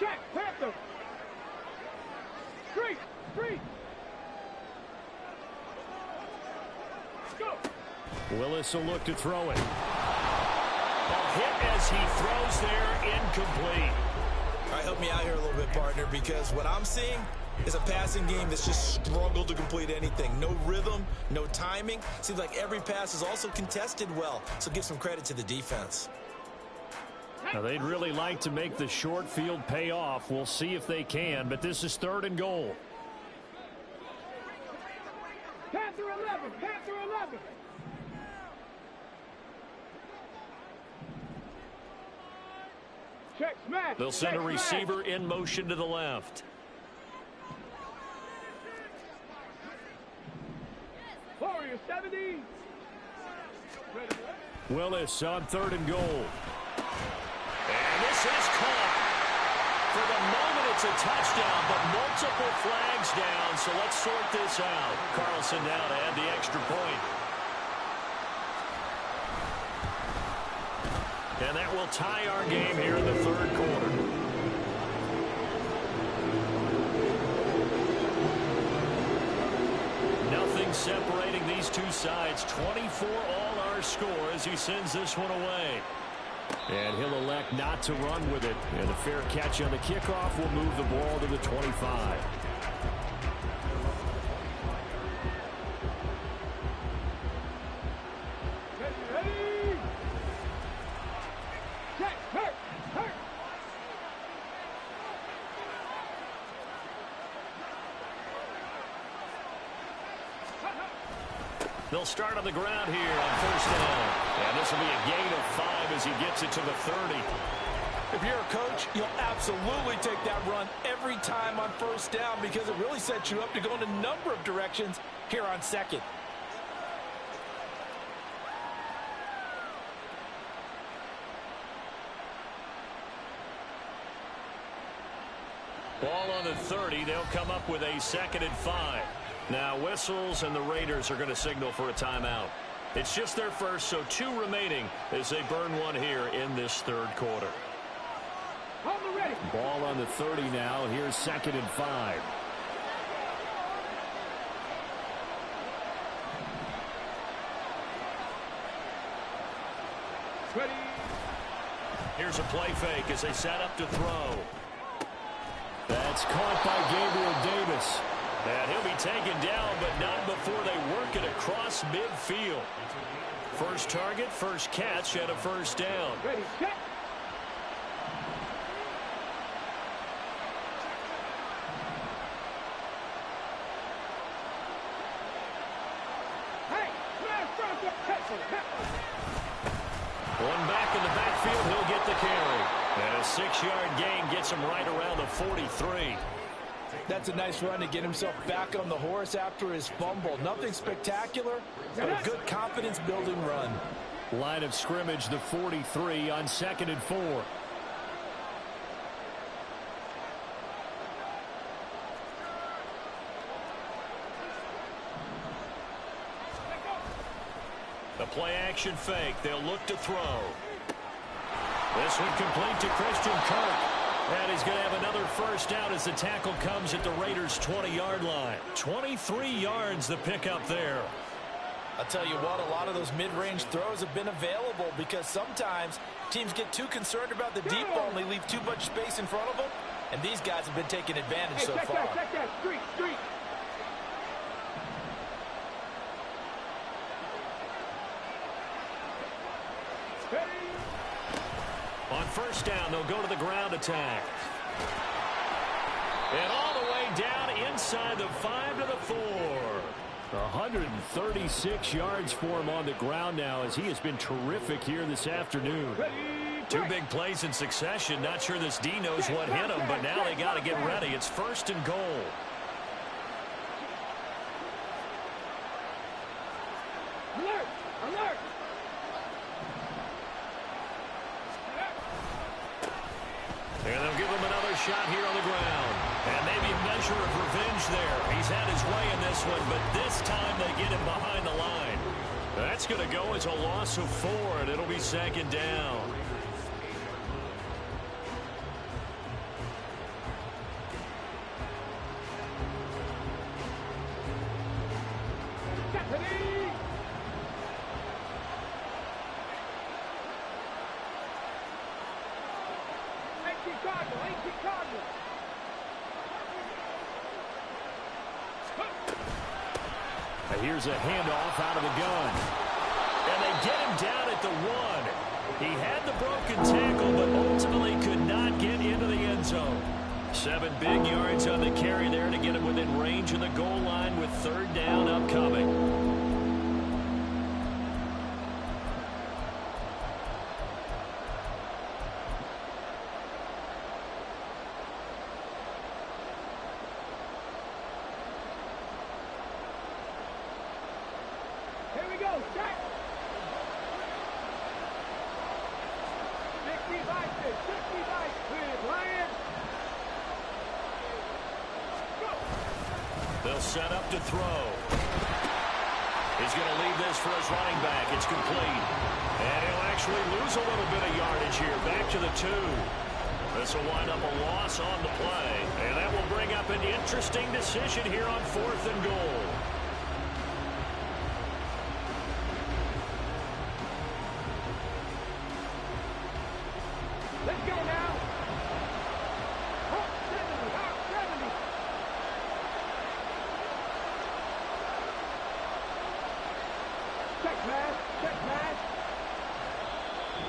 Check, Panther. Three. Go. Willis will look to throw it. A hit as he throws there, incomplete. All right, help me out here a little bit, partner, because what I'm seeing is a passing game that's just struggled to complete anything. No rhythm, no timing. Seems like every pass is also contested well, so give some credit to the defense. Now, they'd really like to make the short field pay off. We'll see if they can, but this is third and goal. Panther 11. Check, smash. They'll send a receiver in motion to the left. Warrior 70. Willis on third and goal. And this is caught. For the moment, it's a touchdown, but multiple flags down, so let's sort this out. Carlson now to add the extra point. And that will tie our game here in the third quarter. Nothing separating these two sides. 24 all our score as he sends this one away. And he'll elect not to run with it. And a fair catch on the kickoff will move the ball to the 25. They'll start on the ground here on first down. And this will be a gain of 5 as he gets it to the 30. If you're a coach, you'll absolutely take that run every time on first down because it really sets you up to go in a number of directions here on second. Ball on the 30. They'll come up with a second and 5. Now whistles and the Raiders are going to signal for a timeout. It's just their first, so 2 remaining as they burn one here in this third quarter. Ball on the 30 now. Here's second and 5. Ready. Here's a play fake as they set up to throw. That's caught by Gabriel Davis. And he'll be taken down, but not before they work it across midfield. First target, first catch, and a first down. Ready, set. Hey, One back in the backfield, he'll get the carry. And a 6-yard gain gets him right around the 43. That's a nice run to get himself back on the horse after his fumble. Nothing spectacular, but a good confidence-building run. Line of scrimmage, the 43 on 2nd and 4. The play-action fake. They'll look to throw. This one complete to Christian Kirk. And he's going to have another first down as the tackle comes at the Raiders' 20-yard line. 23 yards the pickup there. I'll tell you what, a lot of those mid-range throws have been available because sometimes teams get too concerned about the deep ball and they leave too much space in front of them. And these guys have been taking advantage so far. Check that. Street. On first down, they'll go to the ground attack. And all the way down inside the 5 to the 4. 136 yards for him on the ground now as he has been terrific here this afternoon. 2 big plays in succession. Not sure this D knows what hit him, but now they got to get ready. It's 1st and goal. Alert! And they'll give him another shot here on the ground. And maybe a measure of revenge there. He's had his way in this one, but this time they get him behind the line. That's going to go as a loss of 4, and it'll be 2nd down. Here's a handoff out of the gun. And they get him down at the 1. He had the broken tackle, but ultimately could not get into the end zone. 7 big yards on the carry there to get him within range of the goal line with 3rd down upcoming. They'll set up to throw. He's going to leave this for his running back. It's complete. And he'll actually lose a little bit of yardage here. Back to the 2. This will wind up a loss on the play. And that will bring up an interesting decision here on 4th and goal. Let's go now.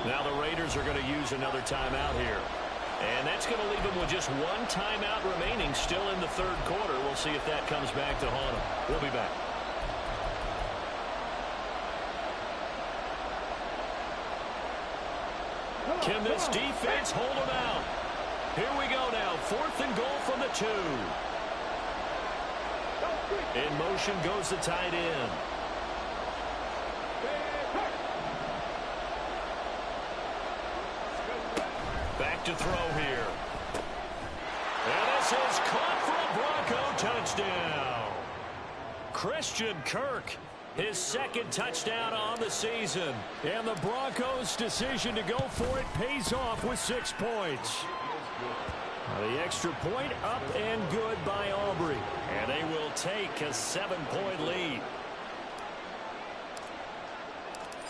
Now the Raiders are going to use another timeout here. And that's going to leave them with just 1 timeout remaining still in the 3rd quarter. We'll see if that comes back to haunt them. We'll be back. Can this defense hold them out? Here we go now. 4th and goal from the 2. In motion goes the tight end. Back to throw here. And this is caught for a Bronco touchdown. Christian Kirk, his 2nd touchdown on the season. And the Broncos' decision to go for it pays off with 6 points. The extra point up and good by Aubrey. And they will take a 7-point lead.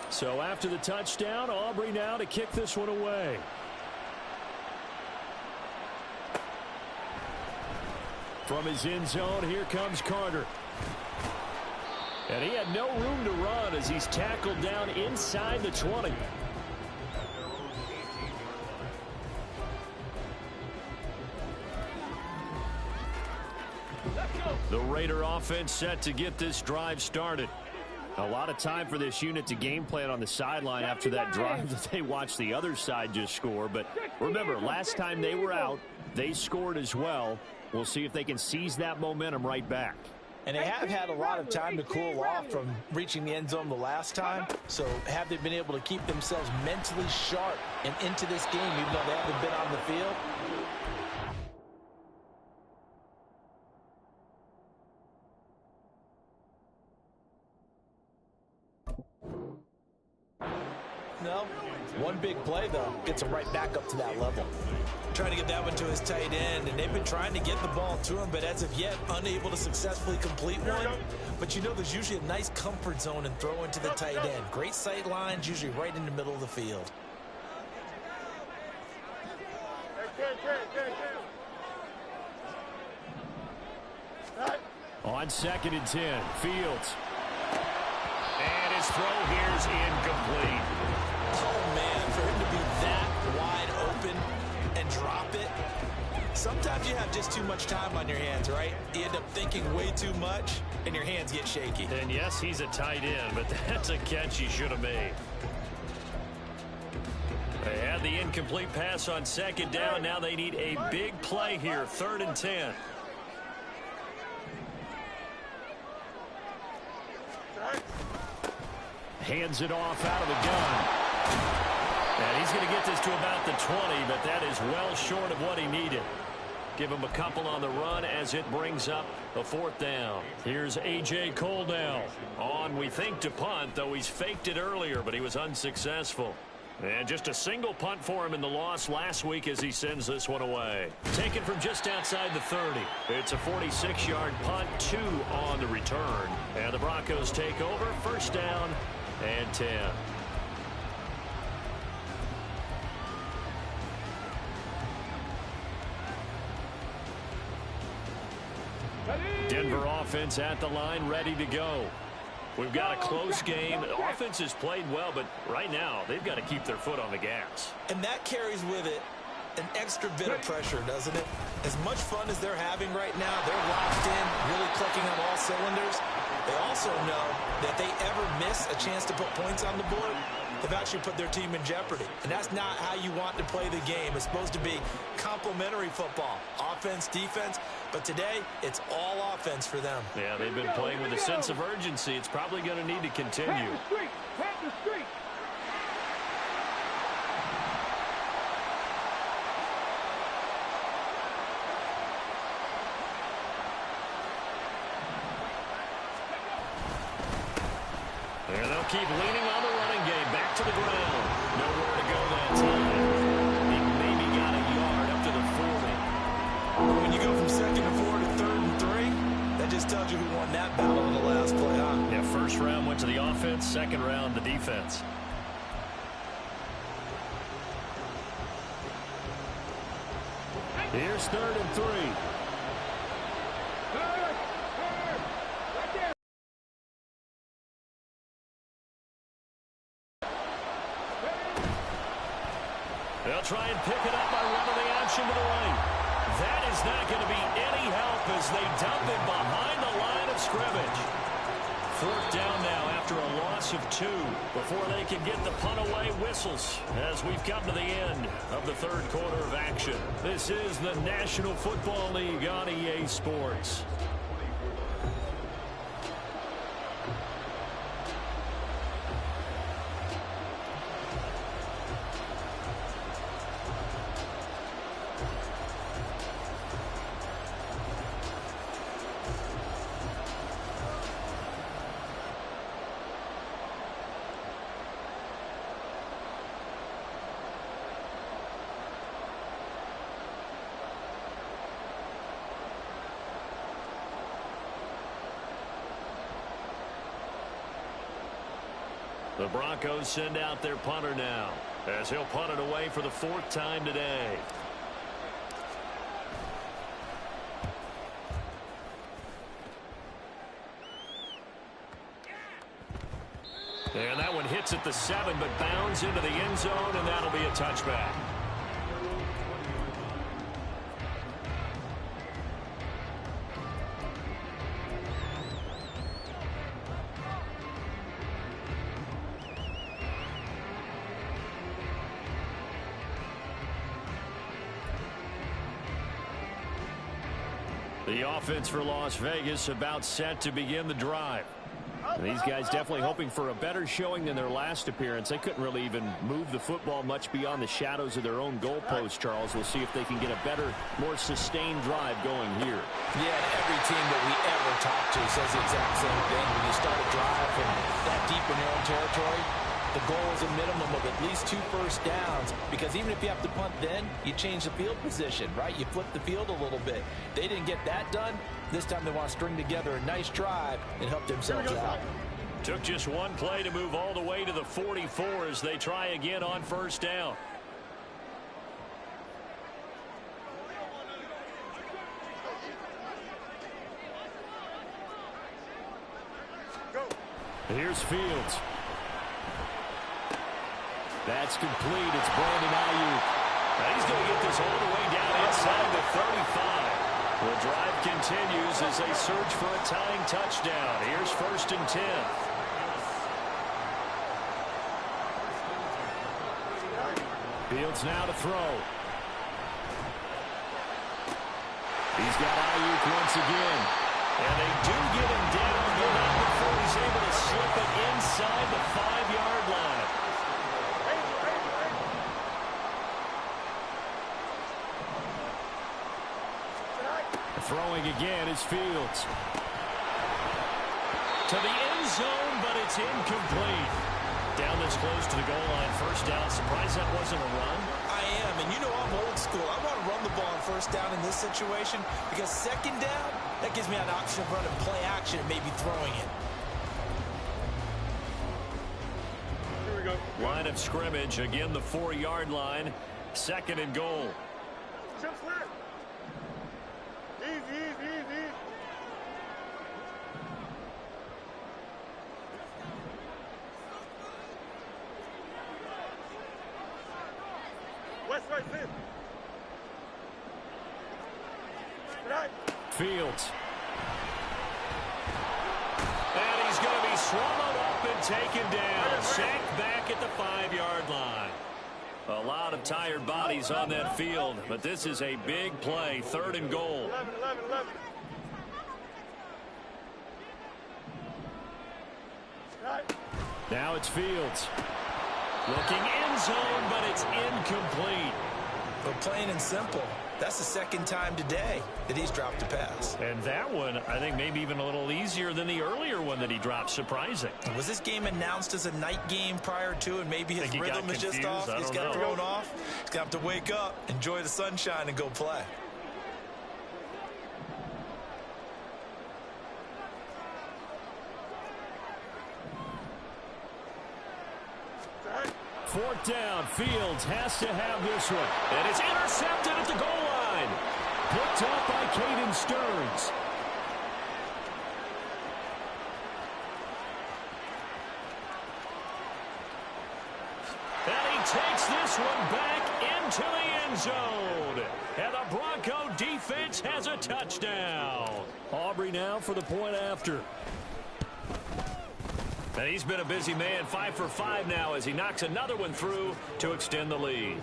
So after the touchdown, Aubrey now to kick this one away. From his end zone, here comes Carter. And he had no room to run as he's tackled down inside the 20. The Raider offense set to get this drive started. A lot of time for this unit to game plan on the sideline after that drive that they watched the other side just score. But remember, last time they were out, they scored as well. We'll see if they can seize that momentum right back. And they have had a lot of time to cool off from reaching the end zone the last time. So have they been able to keep themselves mentally sharp and into this game even though they haven't been on the field? No. One big play, though, gets him right back up to that level. Trying to get that one to his tight end, and they've been trying to get the ball to him, but as of yet, unable to successfully complete one. But you know there's usually a nice comfort zone and throw into the tight end. Great sight lines, usually right in the middle of the field. On 2nd and 10, Fields. And his throw here's incomplete. Oh, man, for him to be that wide open and drop it. Sometimes you have just too much time on your hands, right? You end up thinking way too much, and your hands get shaky. And yes, he's a tight end, but that's a catch he should have made. They had the incomplete pass on 2nd down. Now they need a big play here, 3rd and 10. Hands it off out of the gun. And he's going to get this to about the 20, but that is well short of what he needed. Give him a couple on the run as it brings up a 4th down. Here's A.J. Cole now. On, we think, to punt, though he's faked it earlier, but he was unsuccessful. And just a single punt for him in the loss last week as he sends this one away. Taken from just outside the 30. It's a 46-yard punt, 2 on the return. And the Broncos take over, 1st down and 10. Denver offense at the line, ready to go. We've got a close game. The offense has played well, but right now they've got to keep their foot on the gas. And that carries with it an extra bit of pressure, doesn't it? As much fun as they're having right now, they're locked in, really clicking on all cylinders. They also know that if they ever miss a chance to put points on the board, they've actually put their team in jeopardy. And that's not how you want to play the game. It's supposed to be complementary football, offense, defense. But today, it's all offense for them. Yeah, they've been playing with a sense of urgency. It's probably going to need to continue. And they'll keep leaning on the running game. Back to the ground. Nowhere to go that time. He maybe got a yard up to the 40. When you go from 2nd and 4 to 3rd and 3, that just tells you who won that battle in the last play, huh? Yeah, 1st round went to the offense, 2nd round the defense. Here's 3rd and 3. They'll try and pick it up by running the action to the right. That is not going to be any help as they dump it behind the line of scrimmage. 4th down now after a loss of 2 before they can get the punt away. Whistles as we've come to the end of the 3rd quarter of action. This is the National Football League on EA Sports. The Broncos send out their punter now as he'll punt it away for the 4th time today. And that one hits at the 7 but bounds into the end zone, and that'll be a touchback. The offense for Las Vegas about set to begin the drive. These guys definitely hoping for a better showing than their last appearance. They couldn't really even move the football much beyond the shadows of their own goalpost, Charles. We'll see if they can get a better, more sustained drive going here. Yeah, every team that we ever talk to says the exact same thing. When you start a drive from that deep in your own territory, the goal is a minimum of at least 2 first downs, because even if you have to punt then, you change the field position, right? You flip the field a little bit. They didn't get that done. This time they want to string together a nice drive and help themselves out. Took just one play to move all the way to the 44 as they try again on first down. Here's Fields. That's complete. It's Brandon Ayuk. Now he's going to get this all the way down inside the 35. The drive continues as they search for a tying touchdown. Here's 1st and 10. Fields now to throw. He's got Ayuk once again. And they do get him down, but not before he's able to slip it inside the 5-yard line. Throwing again is Fields. To the end zone, but it's incomplete. Down this close to the goal line, first down. Surprised that wasn't a run? I am, and you know I'm old school. I want to run the ball on first down in this situation, because second down, that gives me an option of running play action and maybe throwing it. Here we go. Line of scrimmage, again the 4-yard line. 2nd and goal. Chip slip. Easy, easy, easy. West right, sit. Right. Fields. And he's going to be swallowed up and taken down. Sacked back at the 5-yard line. A lot of tired bodies on that field, but this is a big play. 3rd and goal. 11. Right. Now it's Fields. Looking end zone, but it's incomplete. But plain and simple, that's the 2nd time today that he's dropped a pass. And that one, I think, maybe even a little easier than the earlier one that he dropped. Surprising. Was this game announced as a night game prior to, and maybe his rhythm is just off? He's got thrown off. He's going to have to wake up, enjoy the sunshine, and go play. Fourth down. Fields has to have this one. And it's intercepted at the goal line. Picked up by Caden Stearns. And he takes this one back into the end zone. And the Bronco defense has a touchdown. Aubrey now for the point after. And he's been a busy man, 5 for 5 now as he knocks another one through to extend the lead.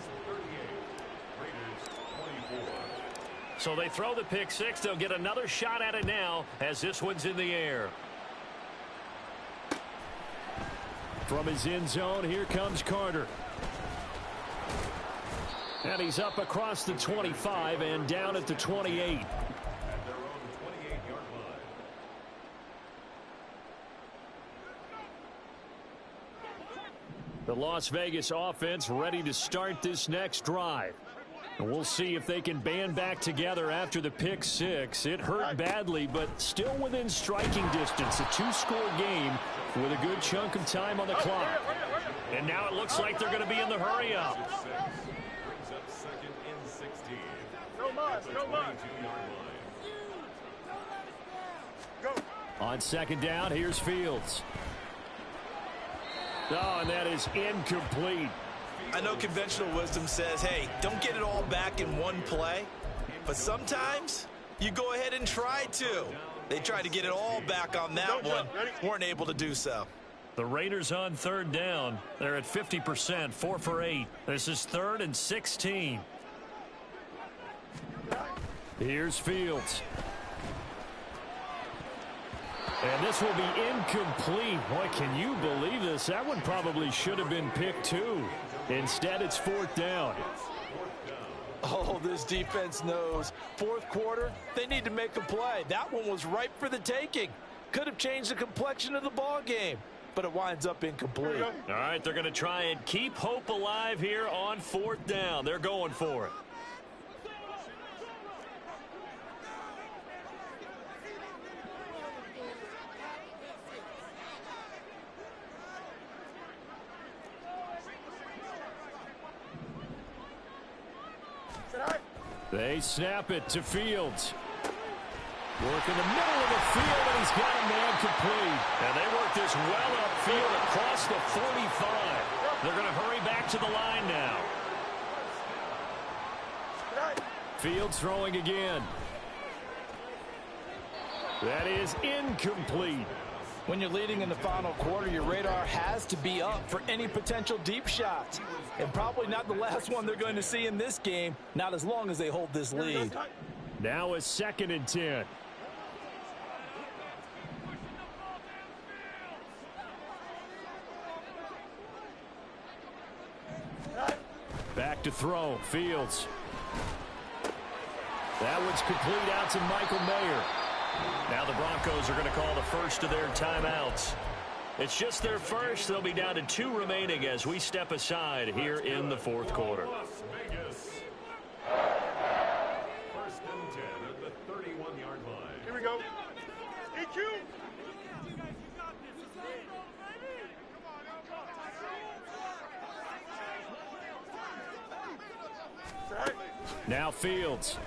So they throw the pick six. They'll get another shot at it now as this one's in the air. From his end zone, here comes Carter. And he's up across the 25 and down at the 28. The Las Vegas offense ready to start this next drive. And we'll see if they can band back together after the pick six. It hurt badly, but still within striking distance. A 2-score game with a good chunk of time on the clock. And now it looks like they're going to be in the hurry-up. No mud. Go. On 2nd down, here's Fields. Oh, and that is incomplete. I know conventional wisdom says, hey, don't get it all back in one play. But sometimes you go ahead and try to. They tried to get it all back on that one. Weren't able to do so. The Raiders on 3rd down. They're at 50%, 4 for 8. This is 3rd and 16. Here's Fields. And this will be incomplete. Boy, can you believe this? That one probably should have been picked too. Instead, it's fourth down. Oh, this defense knows. Fourth quarter, they need to make a play. That one was ripe for the taking. Could have changed the complexion of the ball game, but it winds up incomplete. All right, they're going to try and keep hope alive here on fourth down. They're going for it. They snap it to Fields. Work in the middle of the field, and he's got a man complete. And they work this well upfield across the 45. They're going to hurry back to the line now. Fields throwing again. That is incomplete. When you're leading in the final quarter, your radar has to be up for any potential deep shots. And probably not the last one they're going to see in this game, not as long as they hold this lead. Now a 2nd and 10. Back to throw. Fields. That one's complete out to Michael Mayer. Now the Broncos are going to call the first of their timeouts. It's just their first. They'll be down to 2 remaining as we step aside here in the fourth quarter. Las Vegas. First and 10 at the 31-yard line. Here we go. EQ. Now Fields.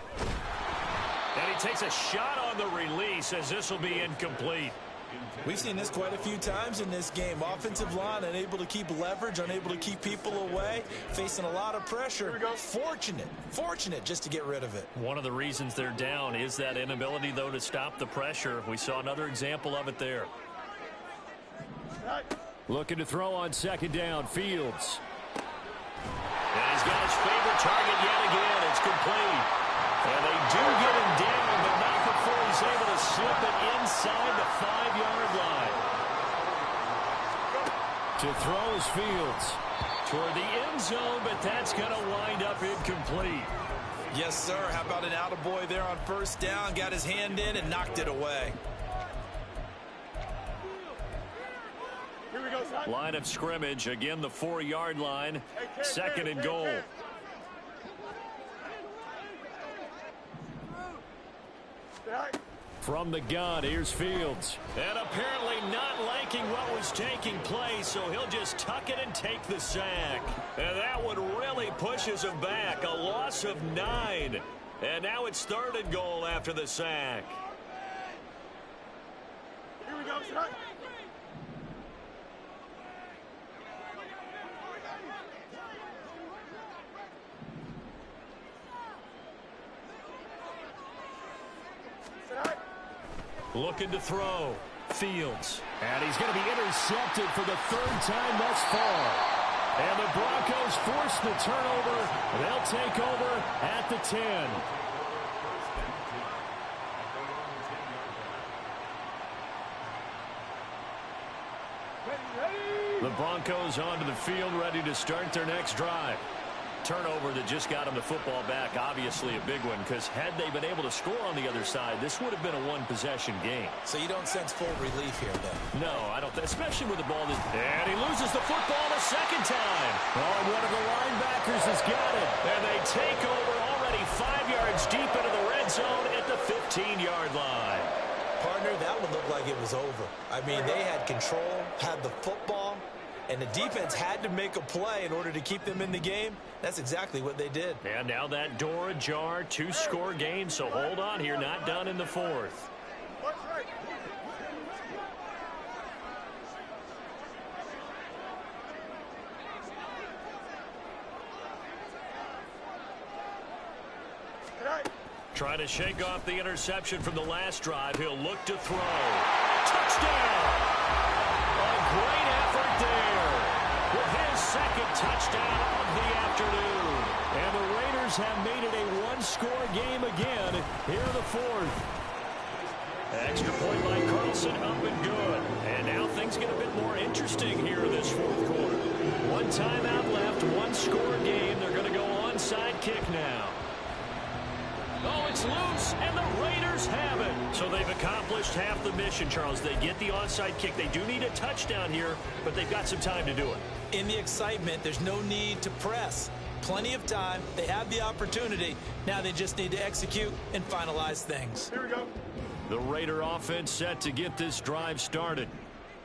And he takes a shot on the release as this will be incomplete. We've seen this quite a few times in this game. Offensive line unable to keep leverage, unable to keep people away, facing a lot of pressure. Fortunate just to get rid of it. One of the reasons they're down is that inability, though, to stop the pressure. We saw another example of it there. Looking to throw on 2nd down. Fields. And he's got his favorite target yet again. It's complete. And they do get him down, but not before he's able to slip it inside the 5-yard line. To throw is Fields. Toward the end zone, but that's going to wind up incomplete. Yes, sir. How about an attaboy there on first down? Got his hand in and knocked it away. Here we go, son. Line of scrimmage, again the 4-yard line. 2nd and goal. From the gun, here's Fields. And apparently not liking what was taking place, so he'll just tuck it and take the sack. And that one really pushes him back. A loss of 9. And now it's 3rd and goal after the sack. Here we go, son. Looking to throw. Fields. And he's going to be intercepted for the 3rd time thus far. And the Broncos force the turnover. They'll take over at the 10. The Broncos onto the field, ready to start their next drive. Turnover that just got him the football back, obviously a big one, because had they been able to score on the other side, this would have been a one-possession game. So you don't sense full relief here, then? No, I don't, especially with the ball. And he loses the football a 2nd time. Oh, one of the linebackers has got it. And they take over already 5 yards deep into the red zone at the 15-yard line. Partner, that one looked like it was over. I mean, they had control, had the football, and the defense had to make a play in order to keep them in the game. That's exactly what they did. And now that door ajar, 2-score game, so hold on here, not done in the 4th. Trying to shake off the interception from the last drive. He'll look to throw. Touchdown! A great effort there with his 2nd touchdown of the afternoon. And the Raiders have made it a one-score game again here in the 4th. Extra point by Carlson, up and things get a bit more interesting here in this fourth quarter. One timeout left, one score game. They're going to go onside kick now. Oh, it's loose, and the Raiders have it. So they've accomplished half the mission, Charles. They get the onside kick. They do need a touchdown here, but they've got some time to do it. In the excitement, there's no need to press. Plenty of time. They have the opportunity. Now they just need to execute and finalize things. Here we go. The Raider offense set to get this drive started.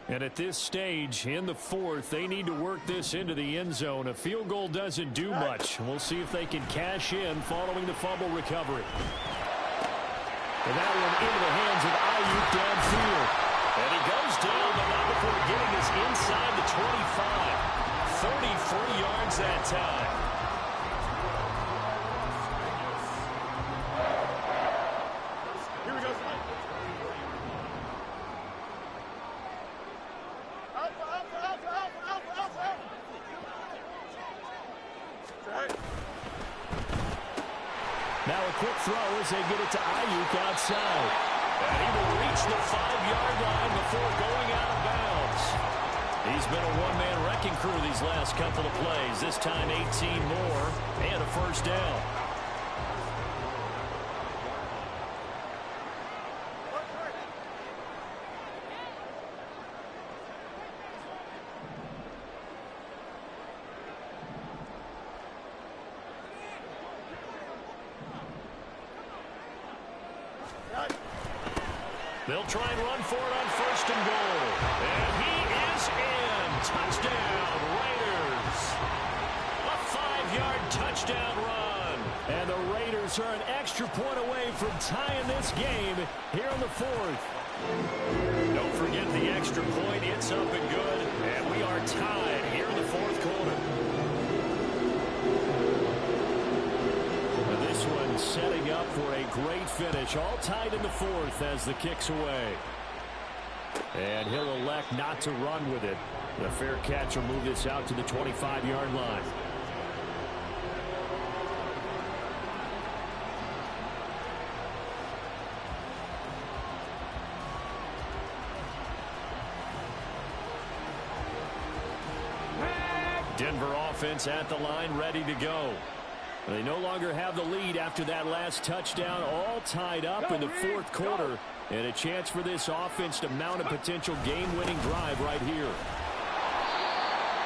And at this stage, in the fourth, they need to work this into the end zone. A field goal doesn't do much. We'll see if they can cash in following the fumble recovery. And that one into the hands of Ayuk downfield. And he goes down, but not before getting us inside the 25. 33 yards that time. Here we go. Now a quick throw as they get it to Ayuk outside. And he will reach the 5-yard line before going out of bounds. He's been a one-man wrecking crew these last couple of plays. This time 18 more and a first down. They'll try and run for it on first and goal. And he is in. Touchdown, Raiders. A 5-yard touchdown run. And the Raiders are an extra point away from tying this game here in the fourth. Don't forget the extra point. It's up and good. And we are tied here in the fourth quarter. This one setting up for a great finish. All tied in the fourth as the kick's away. And he'll elect not to run with it. The fair catch will move this out to the 25-yard line. Denver offense at the line, ready to go. They no longer have the lead after that last touchdown, all tied up in the fourth quarter, and a chance for this offense to mount a potential game-winning drive right here.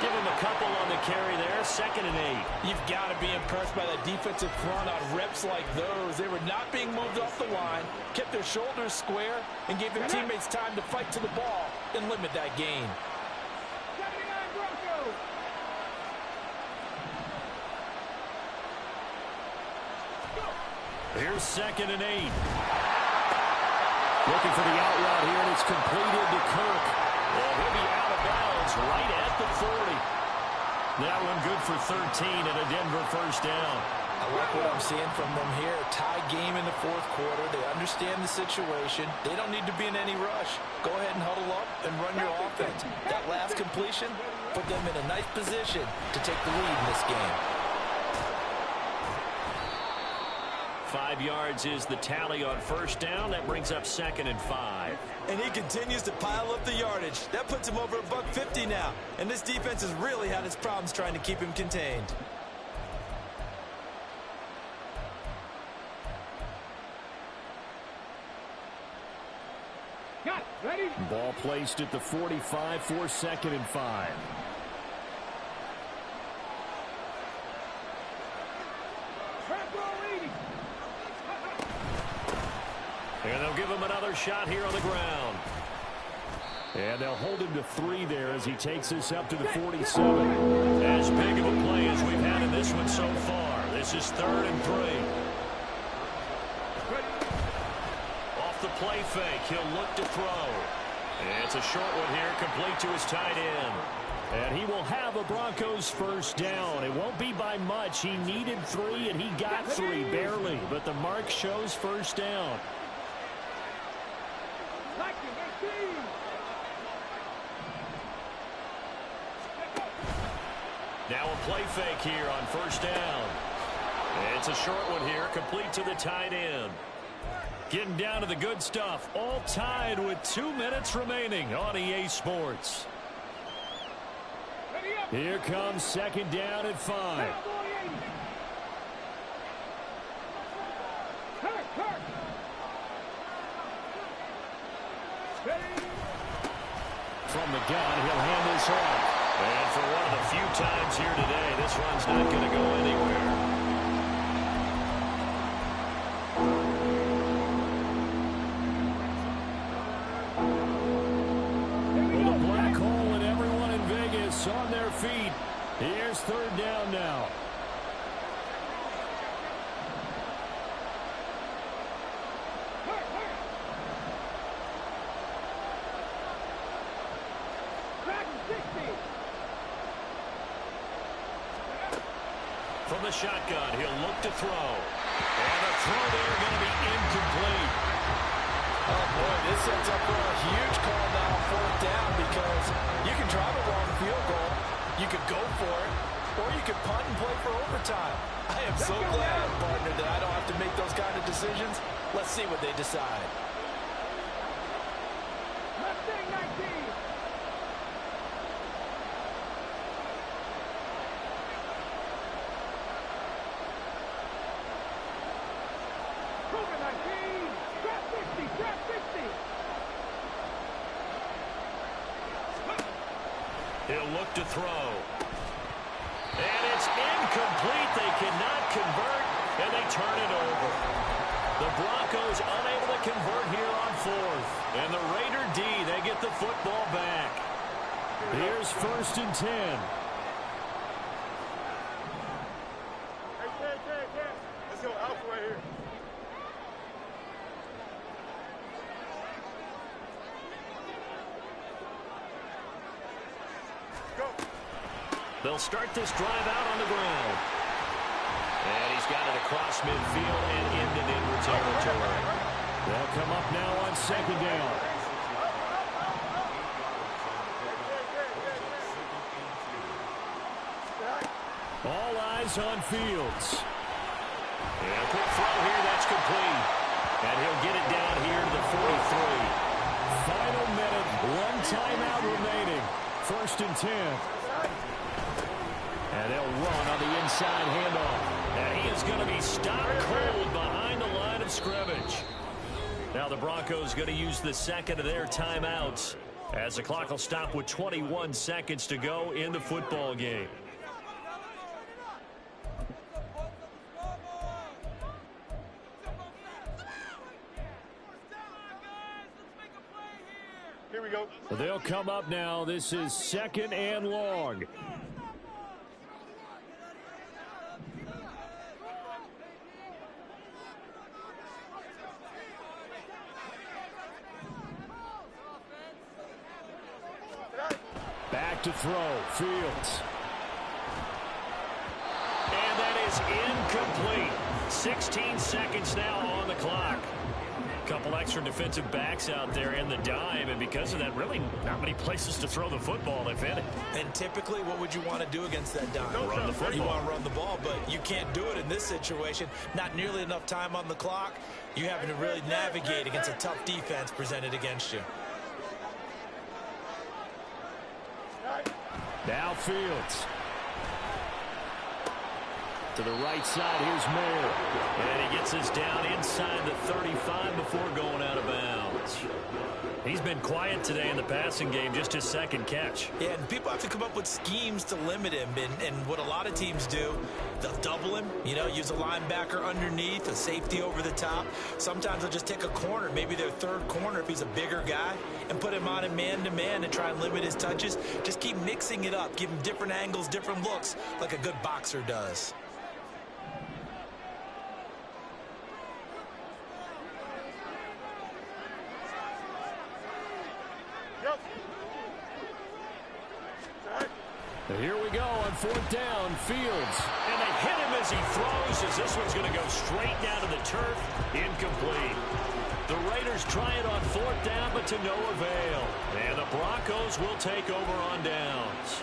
Give him a couple on the carry there, 2nd and 8. You've got to be impressed by that defensive front on reps like those. They were not being moved off the line, kept their shoulders square, and gave their teammates time to fight to the ball and limit that gain. Here's 2nd and 8. Looking for the out route here, and it's completed to Kirk. Well, he'll be out of bounds right at the 40. That one good for 13 and a Denver first down. I like what I'm seeing from them here. Tie game in the fourth quarter. They understand the situation. They don't need to be in any rush. Go ahead and huddle up and run your offense. That last completion put them in a nice position to take the lead in this game. 5 yards is the tally on first down. That brings up 2nd and 5. And he continues to pile up the yardage. That puts him over $150 now. And this defense has really had its problems trying to keep him contained. Ready? Ball placed at the 45 for 2nd and 5. And they'll give him another shot here on the ground. And they'll hold him to 3 there as he takes this up to the 47. As big of a play as we've had in this one so far. This is 3rd and 3. Off the play fake, he'll look to throw. And it's a short one here, complete to his tight end. And he will have a Broncos first down. It won't be by much. He needed 3, and he got 3, barely. But the mark shows first down. Now a play fake here on first down. It's a short one here, complete to the tight end. Getting down to the good stuff. All tied with 2 minutes remaining on EA Sports. Here comes second down and 5. From the gun, he'll hand this off. And for one of the few times here today, this run's not going to go anywhere. With a black hole and everyone in Vegas on their feet. Here's third down now. From the shotgun, he'll look to throw. And the throw there going to be incomplete. Oh, boy, this sets up for a huge call now on fourth down because you can drive a long field goal, you could go for it, or you could punt and play for overtime. I am so glad, partner, that I don't have to make those kind of decisions. Let's see what they decide. Mustang 19. Cougar 19. Trap 50. Trap 50. He'll look to throw. And it's incomplete. They cannot convert, and they turn it over. The Broncos unable to convert here on fourth. And the Raider D, they get the football back. Here's first and 10. Hey, 10. Let's go Alpha right here. Go. They'll start this drive out on the ground. And he's got it across midfield and into Denver territory. They'll come up now on second down. All eyes on Fields. And a quick throw here, that's complete. And he'll get it down here to the 43. Final minute, one timeout remaining. First and 10. And they'll run on the inside handoff. And he is going to be stopped cold behind the line of scrimmage. Now the Broncos going to use the second of their timeouts as the clock will stop with 21 seconds to go in the football game. Here we go. They'll come up now. This is second and long. Back to throw. Fields. And that is incomplete. 16 seconds now on the clock. Couple extra defensive backs out there in the dime, and because of that, really not many places to throw the football, if any. And typically, what would you want to do against that dime? Run the football. You want to run the ball, but you can't do it in this situation. Not nearly enough time on the clock. You're having to really navigate against a tough defense presented against you. Now Fields. To the right side, here's Mayer. And he gets us down inside the 35 before going out of bounds. He's been quiet today in the passing game, just his second catch. Yeah, and people have to come up with schemes to limit him. And what a lot of teams do, they'll double him, use a linebacker underneath, a safety over the top. Sometimes they'll just take a corner, maybe their third corner if he's a bigger guy, and put him on a man-to-man and try and limit his touches. Just keep mixing it up, give him different angles, different looks, like a good boxer does. Here we go on fourth down. Fields. And they hit him as he throws, as this one's going to go straight down to the turf. Incomplete. The Raiders try it on fourth down, but to no avail. And the Broncos will take over on downs.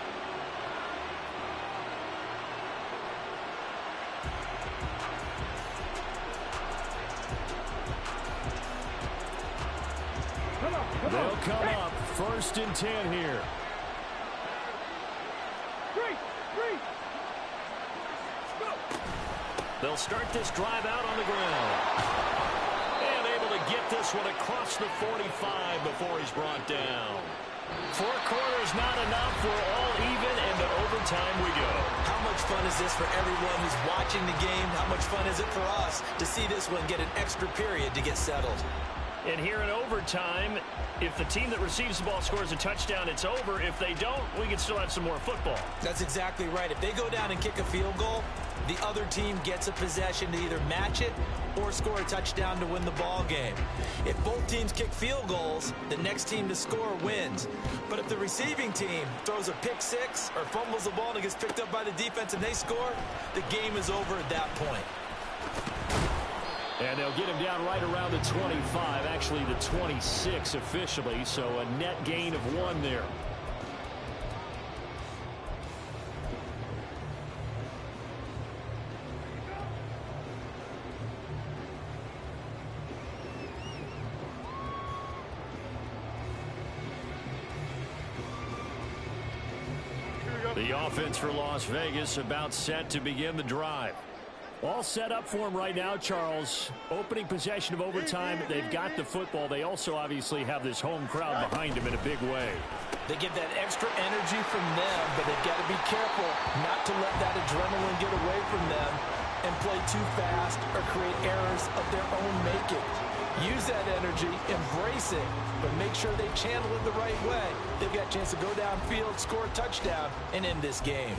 come up. 1st and 10 here. They'll start this drive out on the ground. And able to get this one across the 45 before he's brought down. 4 quarters not enough. We're all even, and to overtime we go. How much fun is this for everyone who's watching the game? How much fun is it for us to see this one get an extra period to get settled? And here in overtime, if the team that receives the ball scores a touchdown, it's over. If they don't, we can still have some more football. That's exactly right. If they go down and kick a field goal, the other team gets a possession to either match it or score a touchdown to win the ball game. If both teams kick field goals, the next team to score wins. But if the receiving team throws a pick six or fumbles the ball and it gets picked up by the defense and they score, the game is over at that point. And they'll get him down right around the 25, actually the 26 officially, so a net gain of 1 there. The offense for Las Vegas about set to begin the drive. All set up for him right now, Charles. Opening possession of overtime. They've got the football. They also obviously have this home crowd behind them in a big way. They get that extra energy from them, but they've got to be careful not to let that adrenaline get away from them and play too fast or create errors of their own making. Use that energy, embrace it, but make sure they channel it the right way. They've got a chance to go downfield, score a touchdown, and end this game.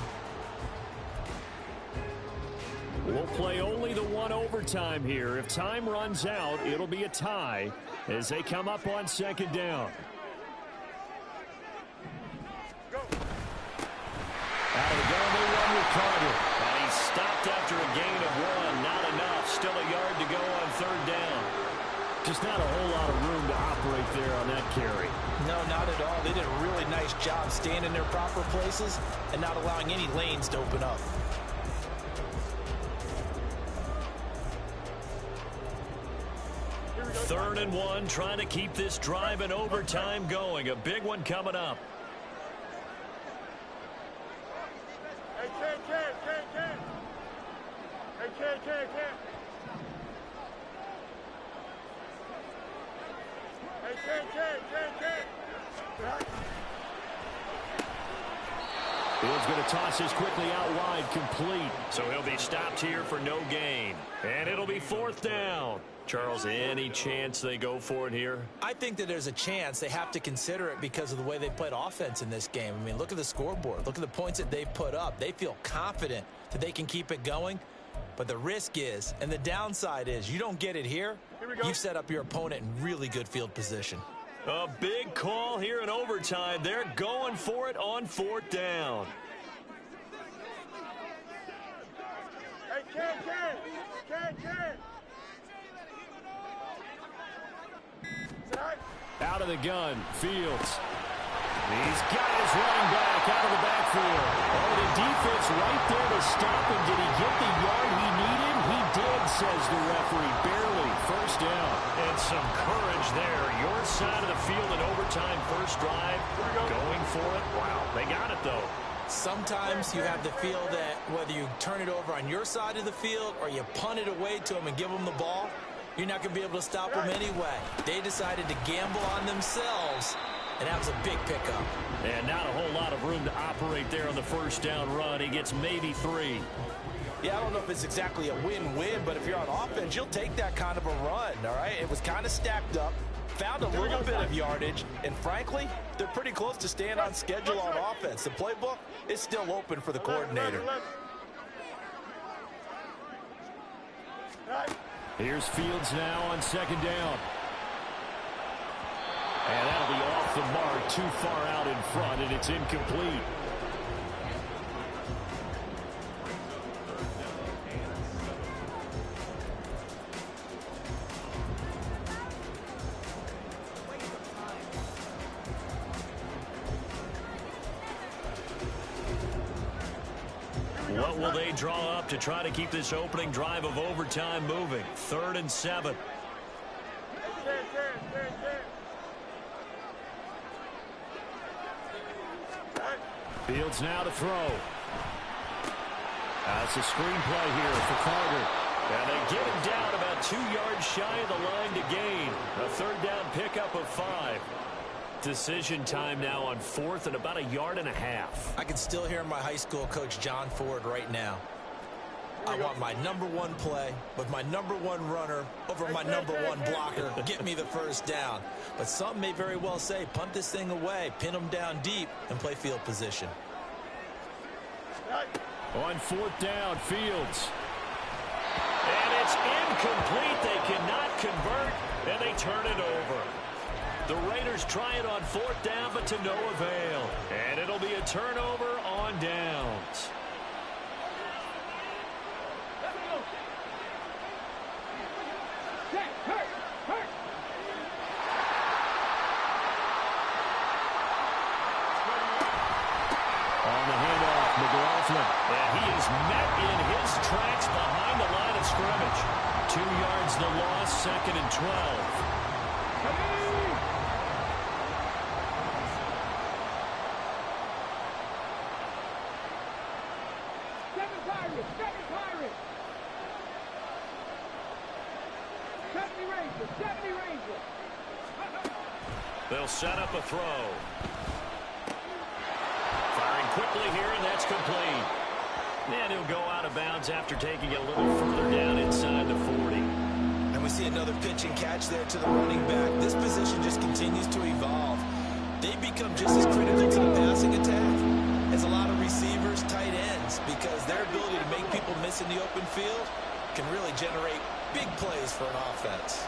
We'll play only the 1 overtime here. If time runs out, it'll be a tie as they come up on 2nd down. Out of the gun, they run with Carter. And he stopped after a gain of 1. Not enough. Still a yard to go on 3rd down. Just not a whole lot of room to operate there on that carry. No, not at all. They did a really nice job staying in their proper places and not allowing any lanes to open up. Third and 1, trying to keep this drive in overtime going. A big one coming up. Hey, Ken. Hey, Ken. Hey, Ken. Field's going to toss this quickly out wide, complete. So he'll be stopped here for no gain. And it'll be 4th down. Charles, any chance they go for it here? I think that there's a chance. They have to consider it because of the way they played offense in this game. I mean, look at the scoreboard. Look at the points that they've put up. They feel confident that they can keep it going. But the risk is, and the downside is, you don't get it here, you've set up your opponent in really good field position. A big call here in overtime. They're going for it on 4th down. Hey, Ken. Out of the gun, Fields. He's got his running back out of the backfield. Oh, the defense right there to stop him. Did he get the yard he needed? He did, says the referee. Barely. 1st down. And some courage there. Your side of the field in overtime, 1st drive. Going for it. Wow, they got it, though. Sometimes you have the feel that whether you turn it over on your side of the field or you punt it away to them and give them the ball, you're not going to be able to stop them anyway. They decided to gamble on themselves, and that was a big pickup. And not a whole lot of room to operate there on the 1st down run. He gets maybe 3. Yeah, I don't know if it's exactly a win-win, but if you're on offense, you'll take that kind of a run, all right? It was kind of stacked up, found a little bit of yardage, and frankly, they're pretty close to staying on schedule on offense. The playbook is still open for the coordinator. Here's Fields now on 2nd down. And that'll be off the mark, too far out in front, and it's incomplete. What will they draw up to try to keep this opening drive of overtime moving? 3rd and 7. Fields now to throw. That's a screenplay here for Carter. And they get him down about 2 yards shy of the line to gain. A third down pickup of 5. Decision time now on 4th and about 1.5 yards. I can still hear my high school coach John Ford right now. I want my #1 play with my #1 runner over my #1 blocker. Get me the first down. But some may very well say, punt this thing away, pin them down deep, and play field position. On 4th down, Fields. And it's incomplete. They cannot convert, and they turn it over. The Raiders try it on 4th down, but to no avail. And it'll be a turnover on downs. On the handoff, McLaughlin. And he is met in his tracks behind the line of scrimmage. 2 yards the loss, 2nd and 12. They'll set up a throw. Firing quickly here, and that's complete. And he'll go out of bounds after taking it a little further down inside the 40. And we see another pitch and catch there to the running back. This position just continues to evolve. They become just as critical to the passing attack as a lot of receivers, tight ends, because their ability to make people miss in the open field can really generate big plays for an offense.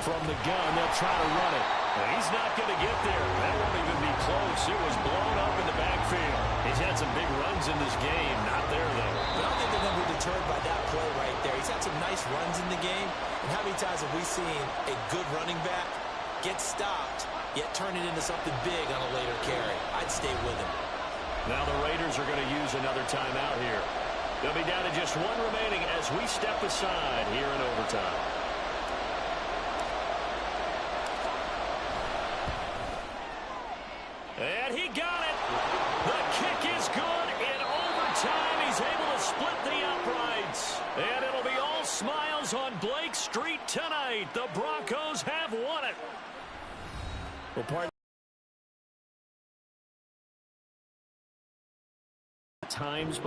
From the gun, they'll try to run it. And he's not going to get there. That won't even be close. It was blown up in the backfield. He's had some big runs in this game. Not there, though. But I don't think they're going to be deterred by that play right there. He's had some nice runs in the game. And how many times have we seen a good running back get stopped, yet turn it into something big on a later carry? I'd stay with him. Now the Raiders are going to use another timeout here. They'll be down to just 1 remaining as we step aside here in overtime. And he got it. The kick is good. In overtime, he's able to split the uprights. And it'll be all smiles on Blake Street tonight. The Broncos have won it. Well, pardon times.